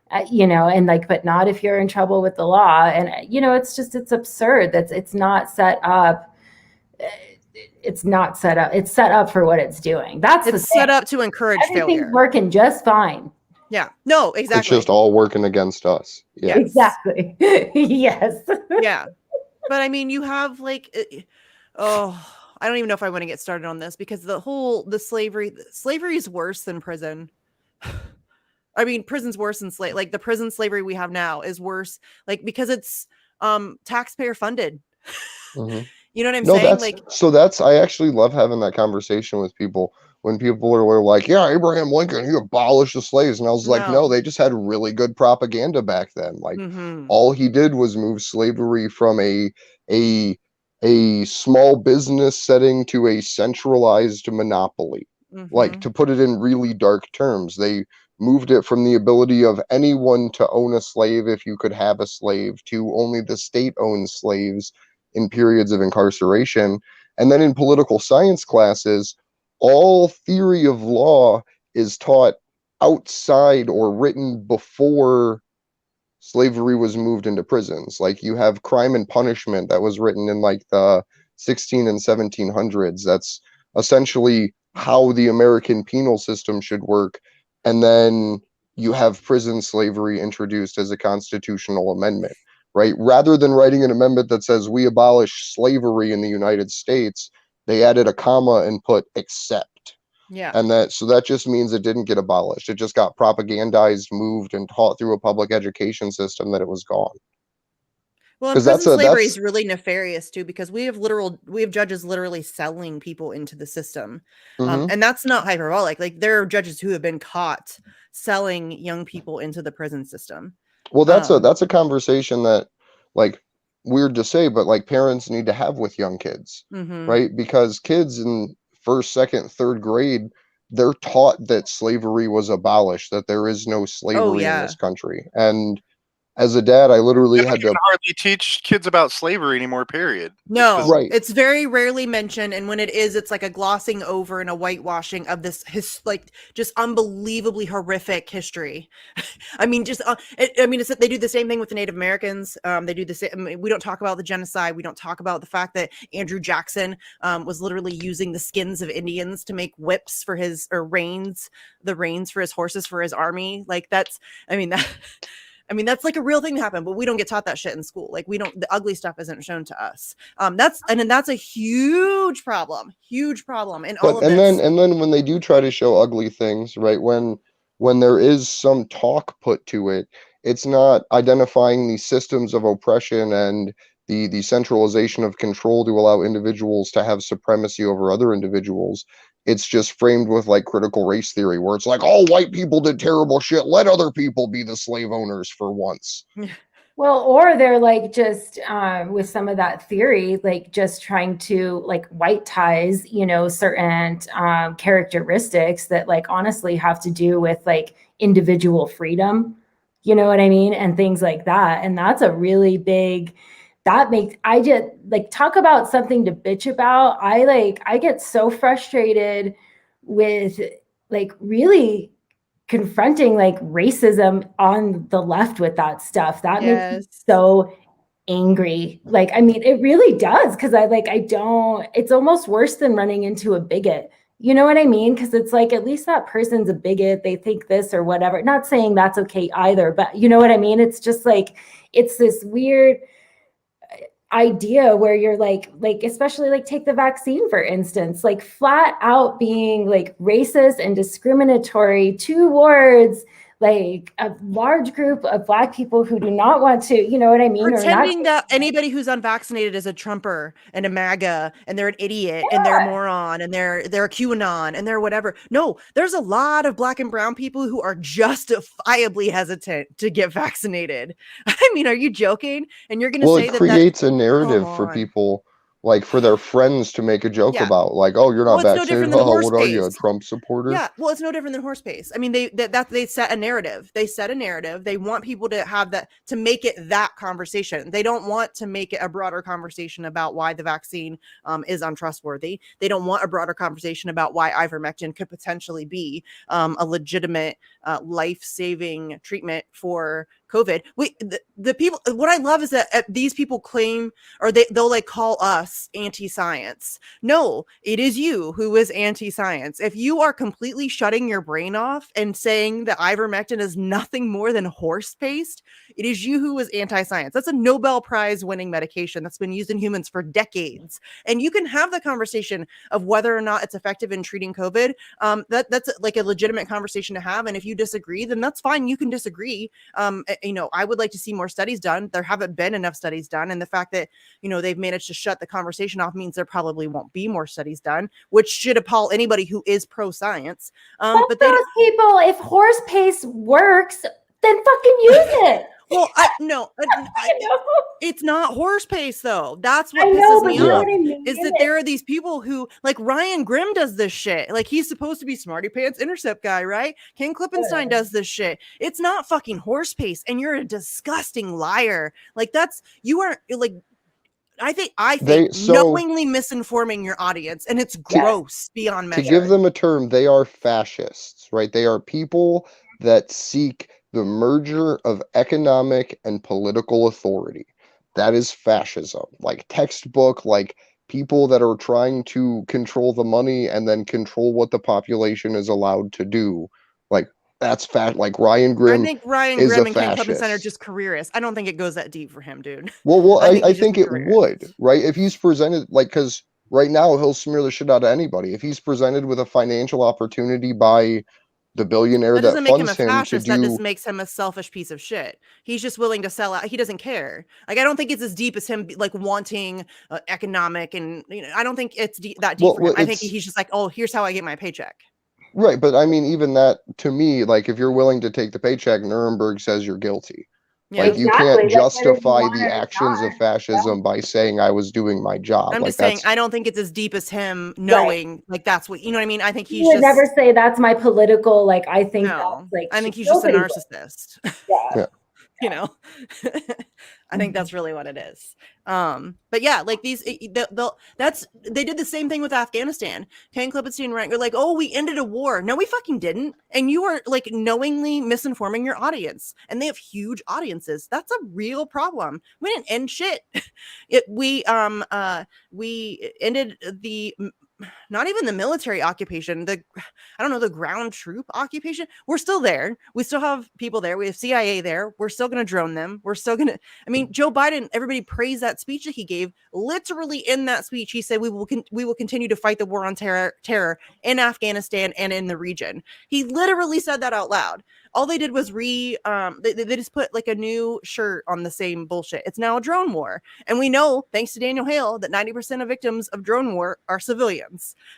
and like, but not if you're in trouble with the law. And, it's absurd. It's not set up. It's not set up. It's set up for what it's doing. It's set up to encourage failure. Working just fine. Yeah. No, exactly. It's just all working against us. Yeah. Exactly. Yes. Yeah. But I mean, you have like, I don't even know if I want to get started on this because the slavery is worse than prison. I mean, prison's worse than like the prison slavery we have now is worse, like, because it's taxpayer funded. You know what I'm saying? I actually love having that conversation with people when people were like, yeah, Abraham Lincoln, he abolished the slaves. And I was like, no, they just had really good propaganda back then. Like all he did was move slavery from a small business setting to a centralized monopoly. Like, to put it in really dark terms, they moved it from the ability of anyone to own a slave if you could have a slave to only the state owns slaves in periods of incarceration. And then in political science classes, all theory of law is taught outside or written before slavery was moved into prisons. Like, you have Crime and Punishment that was written in like the 16 and 1700s. That's essentially how the American penal system should work. And then you have prison slavery introduced as a constitutional amendment, right? Rather than writing an amendment that says we abolish slavery in the United States, they added a comma and put except. Yeah. And that just means it didn't get abolished. It just got propagandized, moved, and taught through a public education system that it was gone. Well, and prison slavery is really nefarious too, because we have judges literally selling people into the system. And that's not hyperbolic. Like, there are judges who have been caught selling young people into the prison system. Well, that's a conversation that, like, weird to say, but like parents need to have with young kids, right? Because kids in first, second, third grade, they're taught that slavery was abolished, that there is no slavery in this country. And as a dad, I literally had to hardly teach kids about slavery anymore, period. No, It's very rarely mentioned. And when it is, it's like a glossing over and a whitewashing of this like just unbelievably horrific history. I mean, they do the same thing with the Native Americans. They do the same. I mean, we don't talk about the genocide. We don't talk about the fact that Andrew Jackson was literally using the skins of Indians to make whips for the reins for his horses, for his army. Like, that's like a real thing that happened, but we don't get taught that shit in school. Like, the ugly stuff isn't shown to us. That's a huge problem. And then when they do try to show ugly things, right? When there is some talk put to it, it's not identifying the systems of oppression and the centralization of control to allow individuals to have supremacy over other individuals. It's just framed with like critical race theory, where it's like, all white people did terrible shit, let other people be the slave owners for once. Well, or they're like just with some of that theory, like just trying to like white ties, certain characteristics that like honestly have to do with like individual freedom, you know what I mean? And things like that. And that's a really big, I just like, talk about something to bitch about. I get so frustrated with like really confronting like racism on the left with that stuff. That makes me so angry. Like, I mean, it really does. Cause it's almost worse than running into a bigot, You know what I mean? Because it's like, at least that person's a bigot. They think this or whatever. Not saying that's okay either, but you know what I mean? It's just like, it's this weird idea where you're like, especially like take the vaccine, for instance, like flat out being like racist and discriminatory towards like a large group of Black people who do not want to, you know what I mean? Pretending that anybody who's unvaccinated is a Trumper and a MAGA and they're an idiot and they're a moron and they're a QAnon and they're whatever. No, there's a lot of Black and brown people who are justifiably hesitant to get vaccinated. I mean, are you joking? And you're going to say It creates a narrative come for on. people, like for their friends to make a joke Yeah. about, like, oh, you're not Well, it's no vaccinated. different than Oh, horse what are you, a pace. Trump supporter? Yeah, well, it's no different than horse pace. I mean, they set a narrative. They set a narrative. They want people to have that, to make it that conversation. They don't want to make it a broader conversation about why the vaccine is untrustworthy. They don't want a broader conversation about why ivermectin could potentially be a legitimate life-saving treatment for COVID. The people, what I love is that these people claim, or they'll like call us anti-science. No, it is you who is anti-science. If you are completely shutting your brain off and saying that ivermectin is nothing more than horse paste, it is you who is anti-science. That's a Nobel Prize winning medication that's been used in humans for decades. And you can have the conversation of whether or not it's effective in treating COVID. That's like a legitimate conversation to have. And if you disagree, then that's fine. You can disagree. You know, I would like to see more studies done. There haven't been enough studies done. And the fact that, you know, they've managed to shut the conversation off means there probably won't be more studies done, which should appall anybody who is pro-science. But those people, if horse pace works, then fucking use it. Well, it's not horse pace though. That's what pisses me off. I mean? Is that there are these people who, like Ryan Grimm does this shit. Like he's supposed to be Smarty Pants Intercept guy, right? Ken Klippenstein does this shit. It's not fucking horse pace, and you're a disgusting liar. Like you are like. I think knowingly misinforming your audience, and it's gross beyond measure. To give them a term, they are fascists, right? They are people that seek the merger of economic and political authority. That is fascism. Like textbook, like people that are trying to control the money and then control what the population is allowed to do. Like that's like Ryan Grimm. I think Ryan Grimm and Ken Klippenstein are just careerists. I don't think it goes that deep for him, dude. Well, I think it would, right? If he's presented, like, because right now he'll smear the shit out of anybody. If he's presented with a financial opportunity by the billionaire that funds him to do, that just makes him a selfish piece of shit. He's just willing to sell out. He doesn't care. Like I don't think it's as deep as him like wanting economic, and you know, I don't think it's that deep for him. I think he's just like, oh, here's how I get my paycheck. Right, but I mean, even that to me, like if you're willing to take the paycheck, Nuremberg says you're guilty. Yeah, like you can't justify the actions of fascism by saying I was doing my job. I'm like, just saying I don't think it's as deep as him knowing like that's what, you know what I mean? I think he would never say that's my political, like I think no, that's like I think he's just a narcissist. Yeah. You know, I think that's really what it is. But yeah, like they did the same thing with Afghanistan. Ken Klippenstein, right? You're like, oh, we ended a war. No, we fucking didn't. And you are like knowingly misinforming your audience, and they have huge audiences. That's a real problem. We didn't end shit. We ended the not even the military occupation, the ground troop occupation. We're still there. We still have people there. We have CIA there. We're still going to drone them. We're still going to, I mean, Joe Biden, everybody praised that speech that he gave. Literally in that speech, he said, we will continue to fight the war on terror in Afghanistan and in the region. He literally said that out loud. All they did was they just put like a new shirt on the same bullshit. It's now a drone war. And we know, thanks to Daniel Hale, that 90% of victims of drone war are civilians.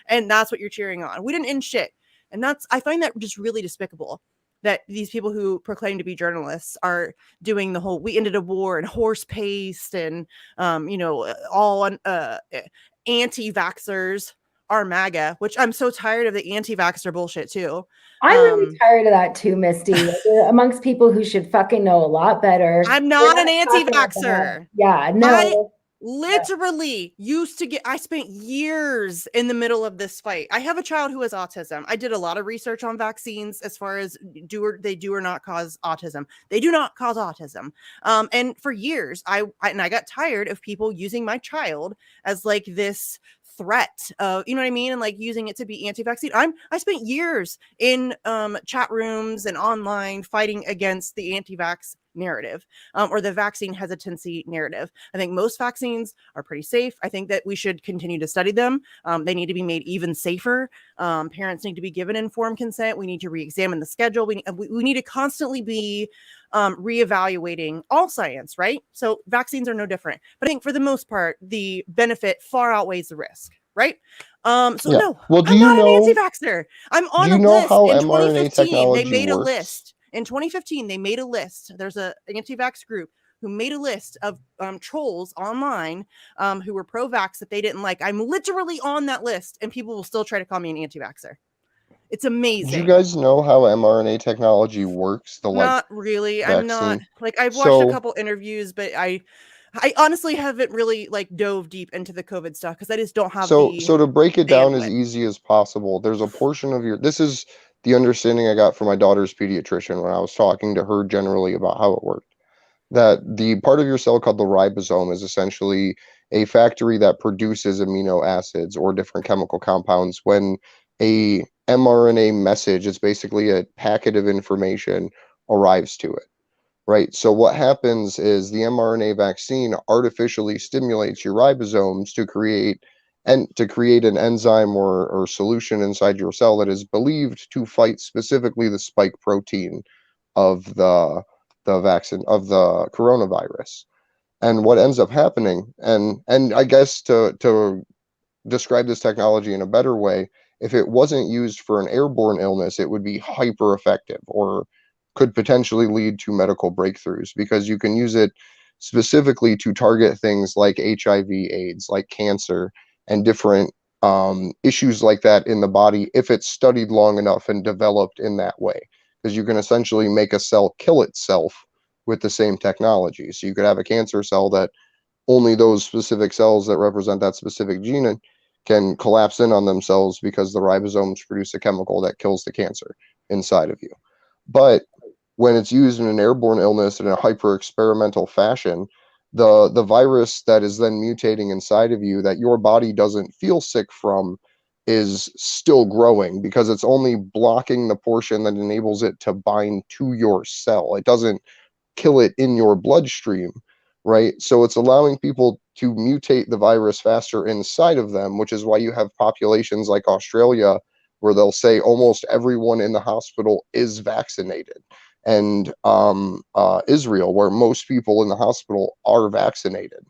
And that's what you're cheering on. We didn't end shit. And I find that just really despicable that these people who proclaim to be journalists are doing the whole, we ended a war and horse paste and, all anti-vaxxers are MAGA, which I'm so tired of the anti-vaxxer bullshit too. I'm really tired of that too, Misty. Amongst people who should fucking know a lot better. I'm not an anti-vaxxer. Yeah, no. Literally I spent years in the middle of this fight. I have a child who has autism. I did a lot of research on vaccines as far as they do or not cause autism. They do not cause autism. And for years I got tired of people using my child as like this threat of, you know what I mean, and like using it to be anti-vaccine. I spent years in chat rooms and online fighting against the anti-vax narrative, or the vaccine hesitancy narrative. I think most vaccines are pretty safe. I think that we should continue to study them. They need to be made even safer. Parents need to be given informed consent. We need to re-examine the schedule. We need to constantly be reevaluating all science, right? So vaccines are no different. But I think for the most part, the benefit far outweighs the risk, right? So Yeah. no, Well, do I'm you not an know? anti-vaxxer. I'm on Do you a know list. how In mRNA 2015, they technology made a works? list. In 2015, they made a list. There's an anti-vax group who made a list of trolls online who were pro-vax that they didn't like. I'm literally on that list, and people will still try to call me an anti-vaxxer. It's Do you amazing. guys know how mRNA technology works? The like Not really. I'm not vaccine. like, I've watched a So couple interviews, but I honestly haven't really like dove deep into the COVID stuff because I just don't have so the so to break it down as bandwidth. easy as possible, there's a portion of your. This is the understanding I got from my daughter's pediatrician when I was talking to her generally about how it worked. That the part of your cell called the ribosome is essentially a factory that produces amino acids or different chemical compounds. When a mRNA message, it's basically a packet of information, arrives to it, right? So what happens is the mRNA vaccine artificially stimulates your ribosomes to create an enzyme or solution inside your cell that is believed to fight specifically the spike protein of the vaccine of the coronavirus. And what ends up happening, and I guess to describe this technology in a better way, if it wasn't used for an airborne illness, it would be hyper effective or could potentially lead to medical breakthroughs because you can use it specifically to target things like HIV, AIDS, like cancer, and different issues like that in the body if it's studied long enough and developed in that way. Because you can essentially make a cell kill itself with the same technology. So you could have a cancer cell that only those specific cells that represent that specific gene can collapse in on themselves because the ribosomes produce a chemical that kills the cancer inside of you. But when it's used in an airborne illness in a hyper experimental fashion, the virus that is then mutating inside of you that your body doesn't feel sick from is still growing because it's only blocking the portion that enables it to bind to your cell. It doesn't kill it in your bloodstream, right? So it's allowing people to mutate the virus faster inside of them, which is why you have populations like Australia where they'll say almost everyone in the hospital is vaccinated, and Israel, where most people in the hospital are vaccinated.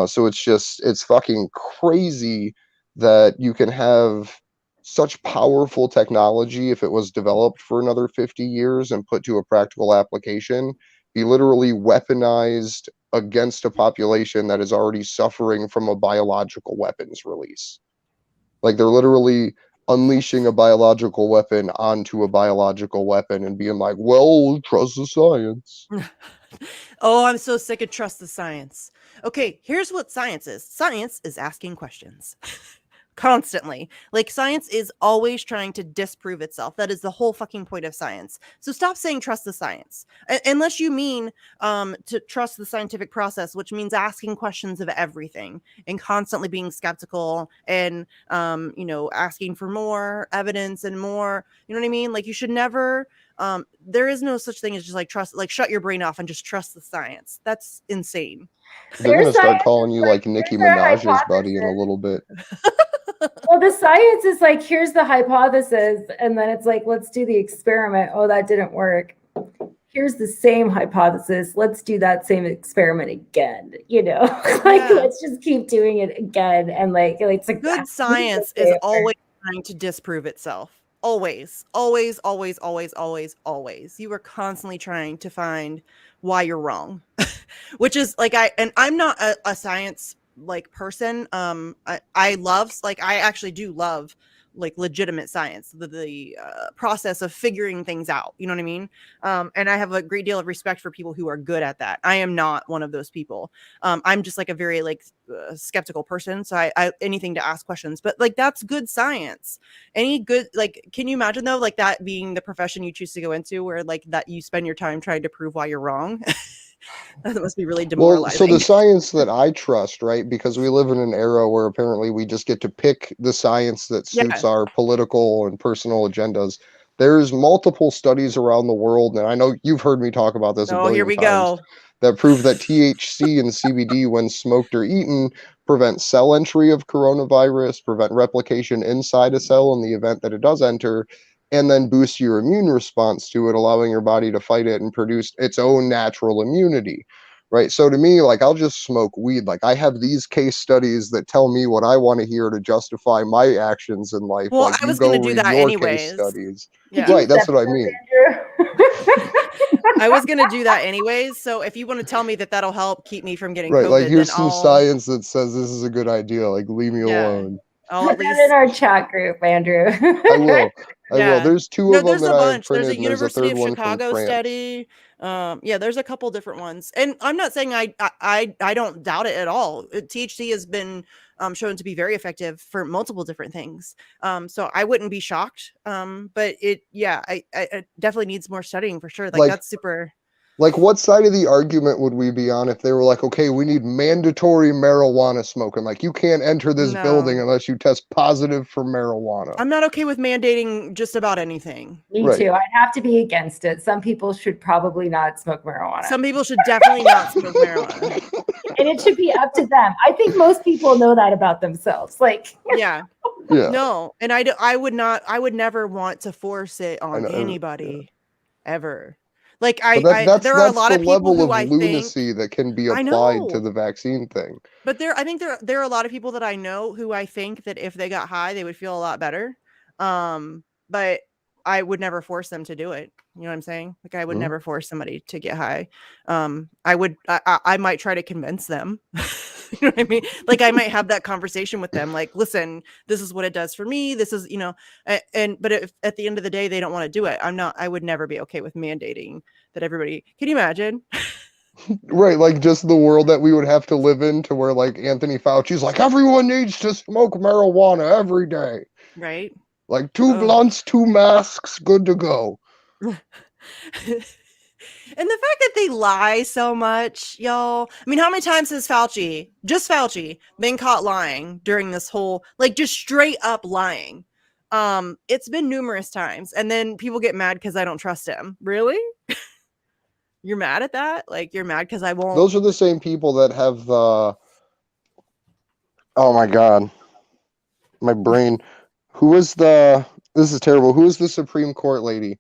So it's fucking crazy that you can have such powerful technology if it was developed for another 50 years and put to a practical application be literally weaponized against a population that is already suffering from a biological weapons release. Like they're literally unleashing a biological weapon onto a biological weapon and being like, well, trust the science. Oh, I'm so sick of trust the science. Okay, here's what science is. Science is asking questions. Constantly. Like science is always trying to disprove itself. That is the whole fucking point of science. So stop saying trust the science. Unless you mean to trust the scientific process, which means asking questions of everything and constantly being skeptical and asking for more evidence and more, you know what I mean? Like you should never there is no such thing as just like trust, like shut your brain off and just trust the science. That's insane. They're Their gonna start science calling is you like, like Nicki here's their Minaj's buddy in a hypothesis. little bit. Well, the science is like, here's the hypothesis, and then it's like, let's do the experiment. Oh, that didn't work. Here's the same hypothesis. Let's do that same experiment again. Like Yeah. let's just keep doing it again. And like it's like Good science is always trying to disprove itself. Always, always, always, always, always, always. You are constantly trying to find why you're wrong, which is like I'm not a science like person. I love, like, I actually do love like legitimate science, the process of figuring things out. You know what I mean? And I have a great deal of respect for people who are good at that. I am not one of those people. I'm just like a very like skeptical person. So I anything to ask questions, but like that's good science. Any good, like, can you imagine though, like that being the profession you choose to go into where like that you spend your time trying to prove why you're wrong? That must be really Well, so demoralizing. the science that I trust, right? Because we live in an era where apparently we just get to pick the science that suits Yeah. our political and personal agendas. There's multiple studies around the world, and I know you've heard me talk about this a Oh, here billion we times, go. that prove that THC and CBD, when smoked or eaten, prevent cell entry of coronavirus, prevent replication inside a cell in the event that it does enter, and then boost your immune response to it, allowing your body to fight it and produce its own natural immunity. Right. So to me, like, I'll just smoke weed. Like, I have these case studies that tell me what I want to hear to justify my actions in life. Well, Like, I you was go gonna do read that your case anyways. studies. Could Yeah. you Right. That's step what I up, mean. Andrew? I was gonna do that anyways. So if you want to tell me that that'll help keep me from getting Right. Like, COVID, then here's some I'll science that says this is a good idea. Like, leave me alone. I'll Put at that in least our chat group, Andrew. I will. I will. yeah. There's two No, of them there's that a I have bunch. There's a printed, and there's a University third of one from Chicago France. study. Yeah, there's a couple different ones, and I'm not saying I don't doubt it at all. THC has been shown to be very effective for multiple different things. So I wouldn't be shocked. But it definitely needs more studying for sure. Like Like, that's super. Like, what side of the argument would we be on if they were like, okay, we need mandatory marijuana smoking? Like, you can't enter this building No, unless you test positive for marijuana. I'm not okay with mandating just about anything. Me Right. too. I'd have to be against it. Some people should probably not smoke marijuana. Some people should definitely not smoke marijuana. And it should be up to them. I think most people know that about themselves. Like, Yeah. Yeah. No, and I would never want to force it I on know. Yeah. anybody ever. Like But there are a lot the of people level who of I think lunacy that can be I applied to know, the vaccine thing. but I think there are a lot of people that I know who I think that if they got high, they would feel a lot better. But I would never force them to do it. You know what I'm saying? Like I would Mhm. never force somebody to get high. I might try to convince them. You know what I mean? Like I might have that conversation with them. Like, listen, this is what it does for me. This is, but if at the end of the day they don't want to do it, I would never be okay with mandating that everybody. Can you imagine? Right, like just the world that we would have to live in, to where like Anthony Fauci's like, everyone needs to smoke marijuana every day. Right? Like 2 Ugh. blunts, 2 masks, good to go. And the fact that they lie so much, y'all. I mean, how many times has Fauci, been caught lying during this whole, like, just straight up lying? It's been numerous times, and then people get mad because I don't trust him. Really? You're mad at that? Like, you're mad because I won't. Those are the same people that have the. Oh my god, my brain. Who was the? This is terrible. Who was the Supreme Court lady?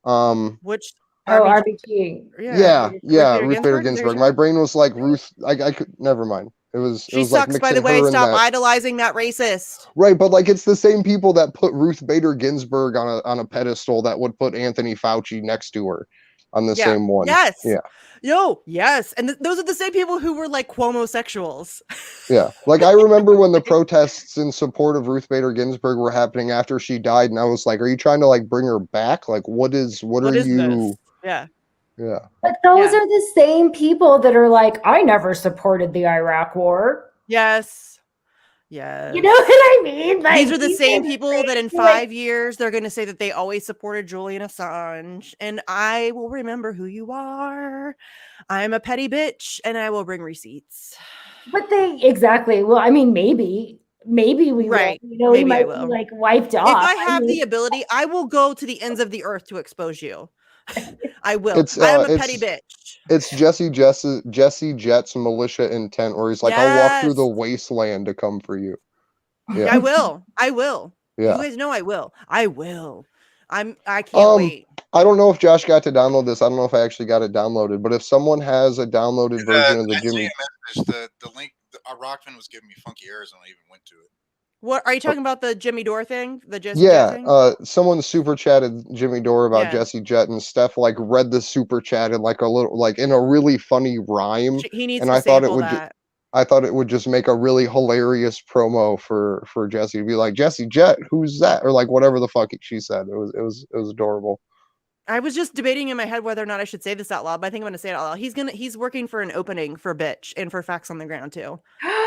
Which oh, RBG? RBG. Yeah, Ruth Bader There you Ginsburg. go. My brain was like Ruth. I could never mind. It was She like sucks, by mixing the way. her and Stop that. idolizing that racist. Right, but like it's the same people that put Ruth Bader Ginsburg on a pedestal that would put Anthony Fauci next to her on the Yeah. same one. Yes. Yeah. Yes. And those are the same people who were like Cuomo-sexuals. Yeah. Like I remember when the protests in support of Ruth Bader Ginsburg were happening after she died, and I was like, are you trying to like bring her back? Like what are is you this? Yeah. Yeah. But those Yeah. are the same people that are like, I never supported the Iraq war. Yes. Yes. You know what I mean? Like, These are the same are people that in 5 years they're going to say that they always supported Julian Assange, and I will remember who you are. I'm a petty bitch, and I will bring receipts. But exactly. Well, I mean, maybe we Right. will. You know, Maybe we might I be will. like wiped off. If I have the ability, I will go to the ends of the earth to expose you. I will. I am a petty bitch. It's Jesse Jet's militia intent, where he's like, I'll walk through the wasteland to come for you. Yeah, I will. Yeah. You guys know I will. I can't wait. I don't know if Josh got to download this. I don't know if I actually got it downloaded, but if someone has a downloaded version of the Jimmy, the link, Rockman was giving me funky errors when I even went to it. What are you talking about? The Jimmy Dore thing? The Jesse Jet thing? Someone super chatted Jimmy Dore about Jesse Jet, and Steph like read the super chat in like a little, like in a really funny rhyme. He needs and to sample that. I thought it would just make a really hilarious promo for Jesse to be like, Jesse Jet, who's that? Or like whatever the fuck she said. It was adorable. I was just debating in my head whether or not I should say this out loud, but I think I'm going to say it out loud. He's working for an opening for Bitch and for Facts on the Ground too.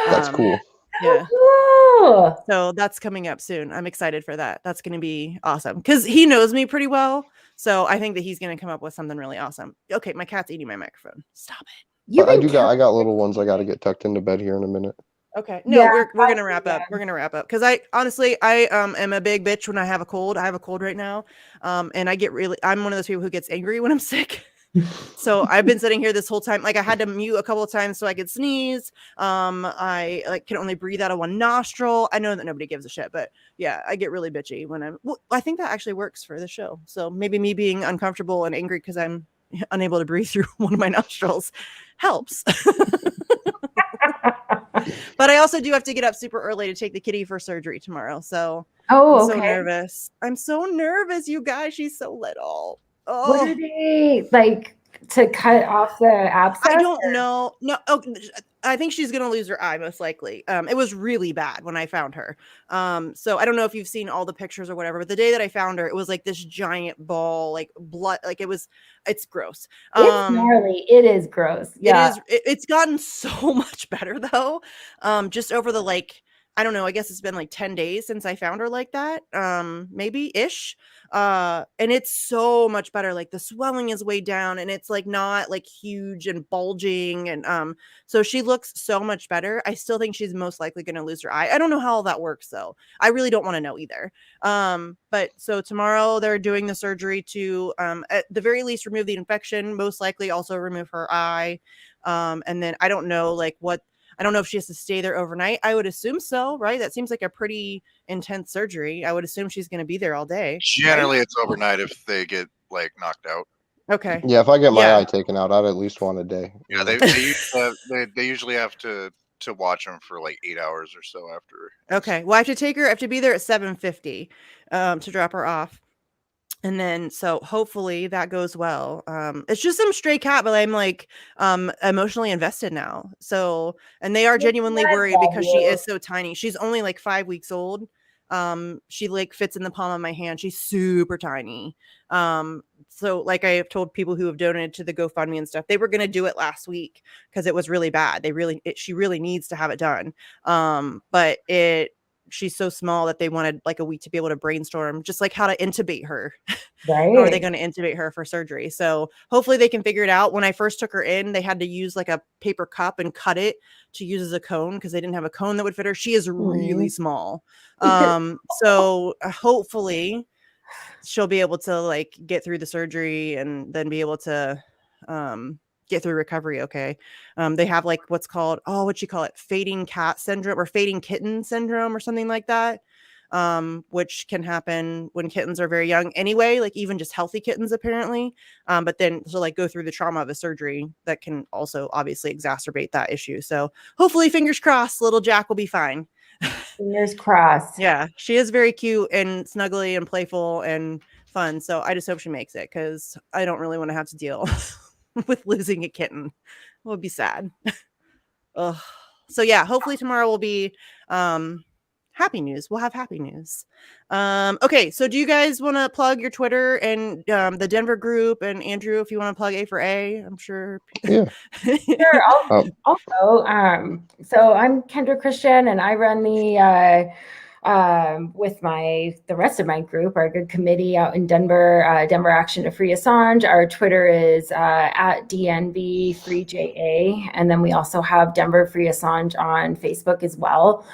That's cool. Yeah. Cool. So that's coming up soon. I'm excited for that. That's going to be awesome because he knows me pretty well. So I think that he's going to come up with something really awesome. Okay, my cat's eating my microphone. Stop it. You've I been got little ones I got to get tucked into bed here in a minute. Okay. No, Yeah, we're gonna wrap up. We're gonna wrap up because I honestly am a big bitch when I have a cold. I have a cold right now, and I'm one of those people who gets angry when I'm sick. So I've been sitting here this whole time. Like I had to mute a couple of times so I could sneeze. I like can only breathe out of one nostril. I know that nobody gives a shit, but yeah, I get really bitchy when I think that actually works for the show. So maybe me being uncomfortable and angry because I'm unable to breathe through one of my nostrils helps. But I also do have to get up super early to take the kitty for surgery tomorrow. So I'm so nervous. I'm so nervous, you guys. She's so little. Oh. What are they like to cut off the abscess? I don't know. No, I think she's gonna lose her eye most likely. It was really bad when I found her. So I don't know if you've seen all the pictures or whatever, but the day that I found her, it was like this giant ball, like blood, like it's gross. It's gnarly. It is gross. Yeah. It's gotten so much better though. Just over the I don't know, I guess it's been like 10 days since I found her like that. Maybe ish. And it's so much better. Like the swelling is way down and it's like not like huge and bulging. And so she looks so much better. I still think she's most likely going to lose her eye. I don't know how all that works though. I really don't want to know either. But so tomorrow they're doing the surgery to at the very least remove the infection, most likely also remove her eye. And then I don't know I don't know if she has to stay there overnight. I would assume so, right? That seems like a pretty intense surgery. I would assume she's going to be there all day. Generally, right? it's overnight if they get like knocked out. Okay. Yeah, if I get my eye taken out, I'd at least want a day. Yeah, they usually have to watch them for like 8 hours or so after. Okay. Well, I have to take her. I have to be there at 7:50 to drop her off. And then, so hopefully that goes well. It's just some stray cat, but I'm like emotionally invested now. So, and they are genuinely worried because she is so tiny. She's only like 5 weeks old. She like fits in the palm of my hand. She's super tiny. So like I have told people who have donated to the GoFundMe and stuff, they were going to do it last week because it was really bad. She really needs to have it done. But she's so small that they wanted like a week to be able to brainstorm just like how to intubate her. Right. How are they going to intubate her for surgery? So hopefully they can figure it out. When I first took her in, they had to use like a paper cup and cut it to use as a cone because they didn't have a cone that would fit her. She is really small. So hopefully she'll be able to like get through the surgery and then be able to get through recovery. Okay. They have like what's called, what you call it, fading cat syndrome or fading kitten syndrome or something like that, which can happen when kittens are very young anyway, like even just healthy kittens apparently. But then so like go through the trauma of a surgery that can also obviously exacerbate that issue. So hopefully, fingers crossed, little Jack will be fine. Fingers crossed. Yeah, she is very cute and snuggly and playful and fun. So I just hope she makes it because I don't really want to have to deal with losing a kitten. It would be sad. Ugh. So yeah, hopefully tomorrow will be happy news. We'll have happy news. Okay, so do you guys want to plug your Twitter and the Denver group, and Andrew, if you want to plug A for A, I'm sure. Yeah. Sure. Also, so I'm Kendra Christian, and I run the with the rest of my group, our good committee out in Denver, Denver Action to Free Assange. Our Twitter is at DNB3JA. And then we also have Denver Free Assange on Facebook as well.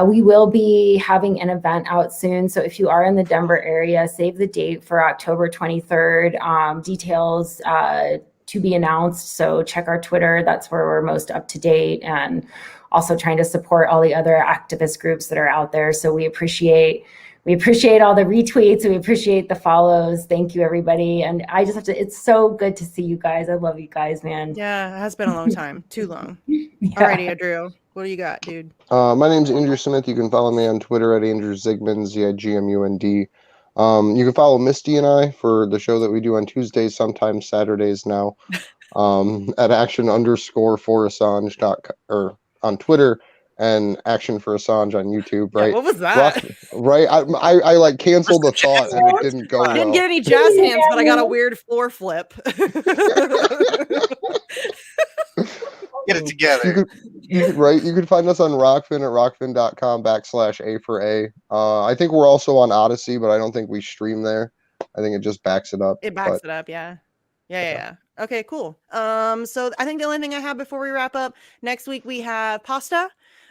We will be having an event out soon. So if you are in the Denver area, save the date for October 23rd. Details to be announced. So check our Twitter. That's where we're most up to date, and also trying to support all the other activist groups that are out there. So we appreciate all the retweets. We appreciate the follows. Thank you, everybody. And I just have to, it's so good to see you guys. I love you guys, man. Yeah, it has been a long time. Too long. Yeah. Alrighty, Andrew. What do you got, dude? My name's Andrew Smith. You can follow me on Twitter at Andrew Zigmund, ZIGMUND. You can follow Misty and I for the show that we do on Tuesdays, sometimes Saturdays now, at action_for Assange on Twitter, and Action for Assange on YouTube, right? Yeah, what was that? Right. I like canceled the thought and it didn't go well. I didn't get any jazz hands, but I got a weird floor flip. Get it together. You could find us on Rockfin at rockfin.com/A for A. I think we're also on Odyssey, but I don't think we stream there. I think it just backs it up. It backs it up, yeah. Yeah. Okay, cool. So I think the only thing I have before we wrap up, next week we have Pasta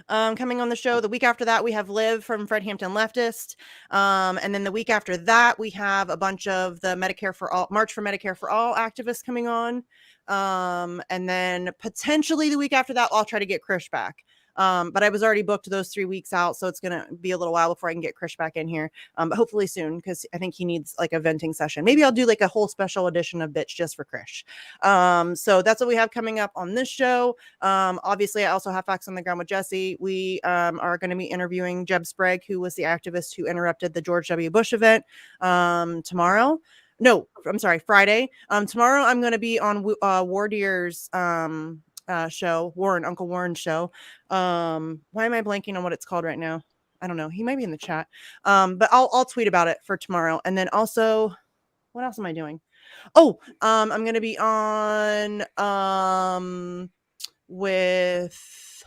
coming on the show. The week after that, we have Liv from Fred Hampton Leftist. And then the week after that, we have a bunch of the Medicare for All, March for Medicare for All activists coming on. And then potentially the week after that, I'll try to get Krish back. But I was already booked those 3 weeks out, so it's gonna be a little while before I can get Krish back in here. But hopefully soon, because I think he needs like a venting session. Maybe I'll do like a whole special edition of Bitch just for Krish. So that's what we have coming up on this show. Obviously, I also have Facts on the Ground with Jesse. We are going to be interviewing Jeb Sprague, who was the activist who interrupted the George W. Bush event tomorrow. No, I'm sorry, Friday. Tomorrow I'm going to be on Wardier's show, Uncle Warren's show. Why am I blanking on what it's called right now? I don't know. He might be in the chat. But I'll tweet about it for tomorrow. And then also, what else am I doing? Oh, I'm going to be on with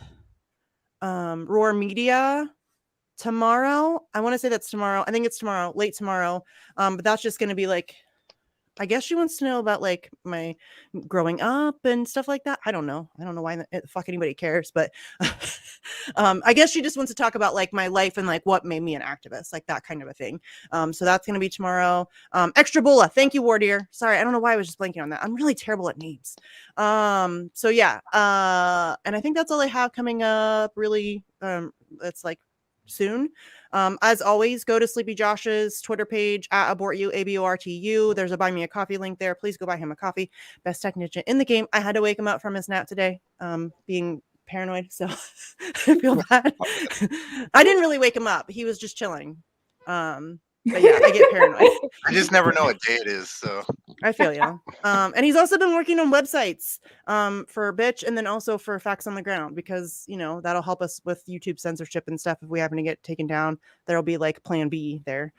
Roar Media tomorrow. I want to say that's tomorrow. I think it's tomorrow, late tomorrow. But that's just going to be like, I guess she wants to know about like my growing up and stuff like that. I don't know why the fuck anybody cares, but I guess she just wants to talk about like my life and like what made me an activist, like that kind of a thing. So that's going to be tomorrow. Extra Bola. Thank you, Wardier. Sorry. I don't know why I was just blanking on that. I'm really terrible at names. So yeah. And I think that's all I have coming up really. It's like soon. As always, go to Sleepy Josh's Twitter page at abortu, ABORTU. There's a buy me a coffee link there. Please go buy him a coffee. Best tech ninja in the game. I had to wake him up from his nap today, being paranoid, so I feel bad. I didn't really wake him up. He was just chilling. But yeah, I get paranoid. I just never know what day it is, so I feel you. And he's also been working on websites for Bitch and then also for Facts on the Ground, because you know that'll help us with YouTube censorship and stuff. If we happen to get taken down, there'll be like plan B there.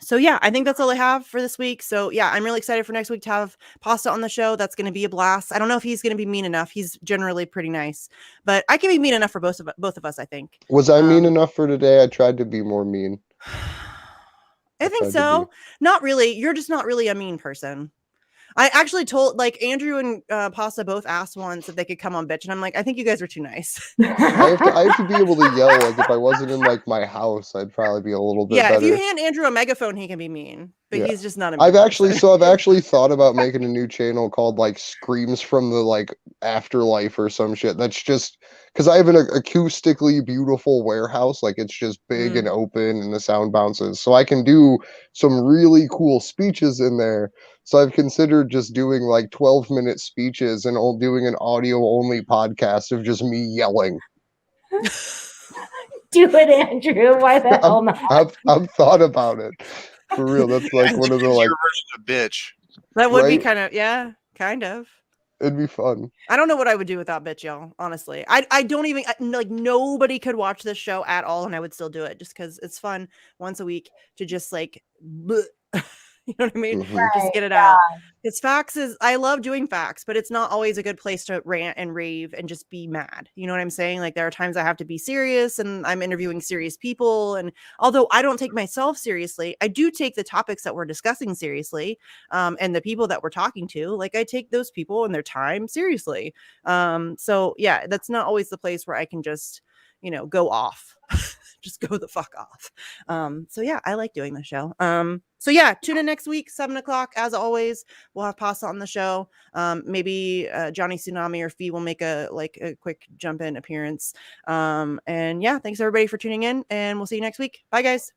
So yeah, I think that's all I have for this week. So yeah, I'm really excited for next week to have Pasta on the show. That's going to be a blast. I don't know if he's going to be mean enough. He's generally pretty nice, but I can be mean enough for both of us, I think. Was I mean enough for today? I tried to be more mean. I think so. Not really. You're just not really a mean person. I actually told, like, Andrew and Pasta both asked once if they could come on Bitch, and I'm like, I think you guys are too nice. I have to be able to yell. Like, if I wasn't in like my house, I'd probably be a little bit better. If you hand Andrew a megaphone, he can be mean, but he's just not a mean I've actually person. thought about making a new channel called like Screams from the like Afterlife or some shit. That's just because I have an acoustically beautiful warehouse. Like, it's just big and open and the sound bounces, so I can do some really cool speeches in there. So I've considered just doing like 12-minute speeches and doing an audio only podcast of just me yelling. Do it, Andrew. Why the hell not? I've thought about it. For real. That's like one of the like your version of Bitch. That would be kind of kind of. It'd be fun. I don't know what I would do without Bitch, y'all. Honestly, I don't even like, nobody could watch this show at all, and I would still do it just because it's fun once a week to just like. You know what I mean? Mhm. Just get it out. It's Facts I love doing Facts, but it's not always a good place to rant and rave and just be mad. You know what I'm saying? Like, there are times I have to be serious and I'm interviewing serious people. And although I don't take myself seriously, I do take the topics that we're discussing seriously. And the people that we're talking to, like, I take those people and their time seriously. So yeah, that's not always the place where I can just, go off. Just go the fuck off. So yeah, I like doing the show. So yeah, tune in next week, 7:00. As always, we'll have Pasta on the show. Maybe Johnny Tsunami or Fee will make a quick jump in appearance. And yeah, thanks everybody for tuning in, and we'll see you next week. Bye guys.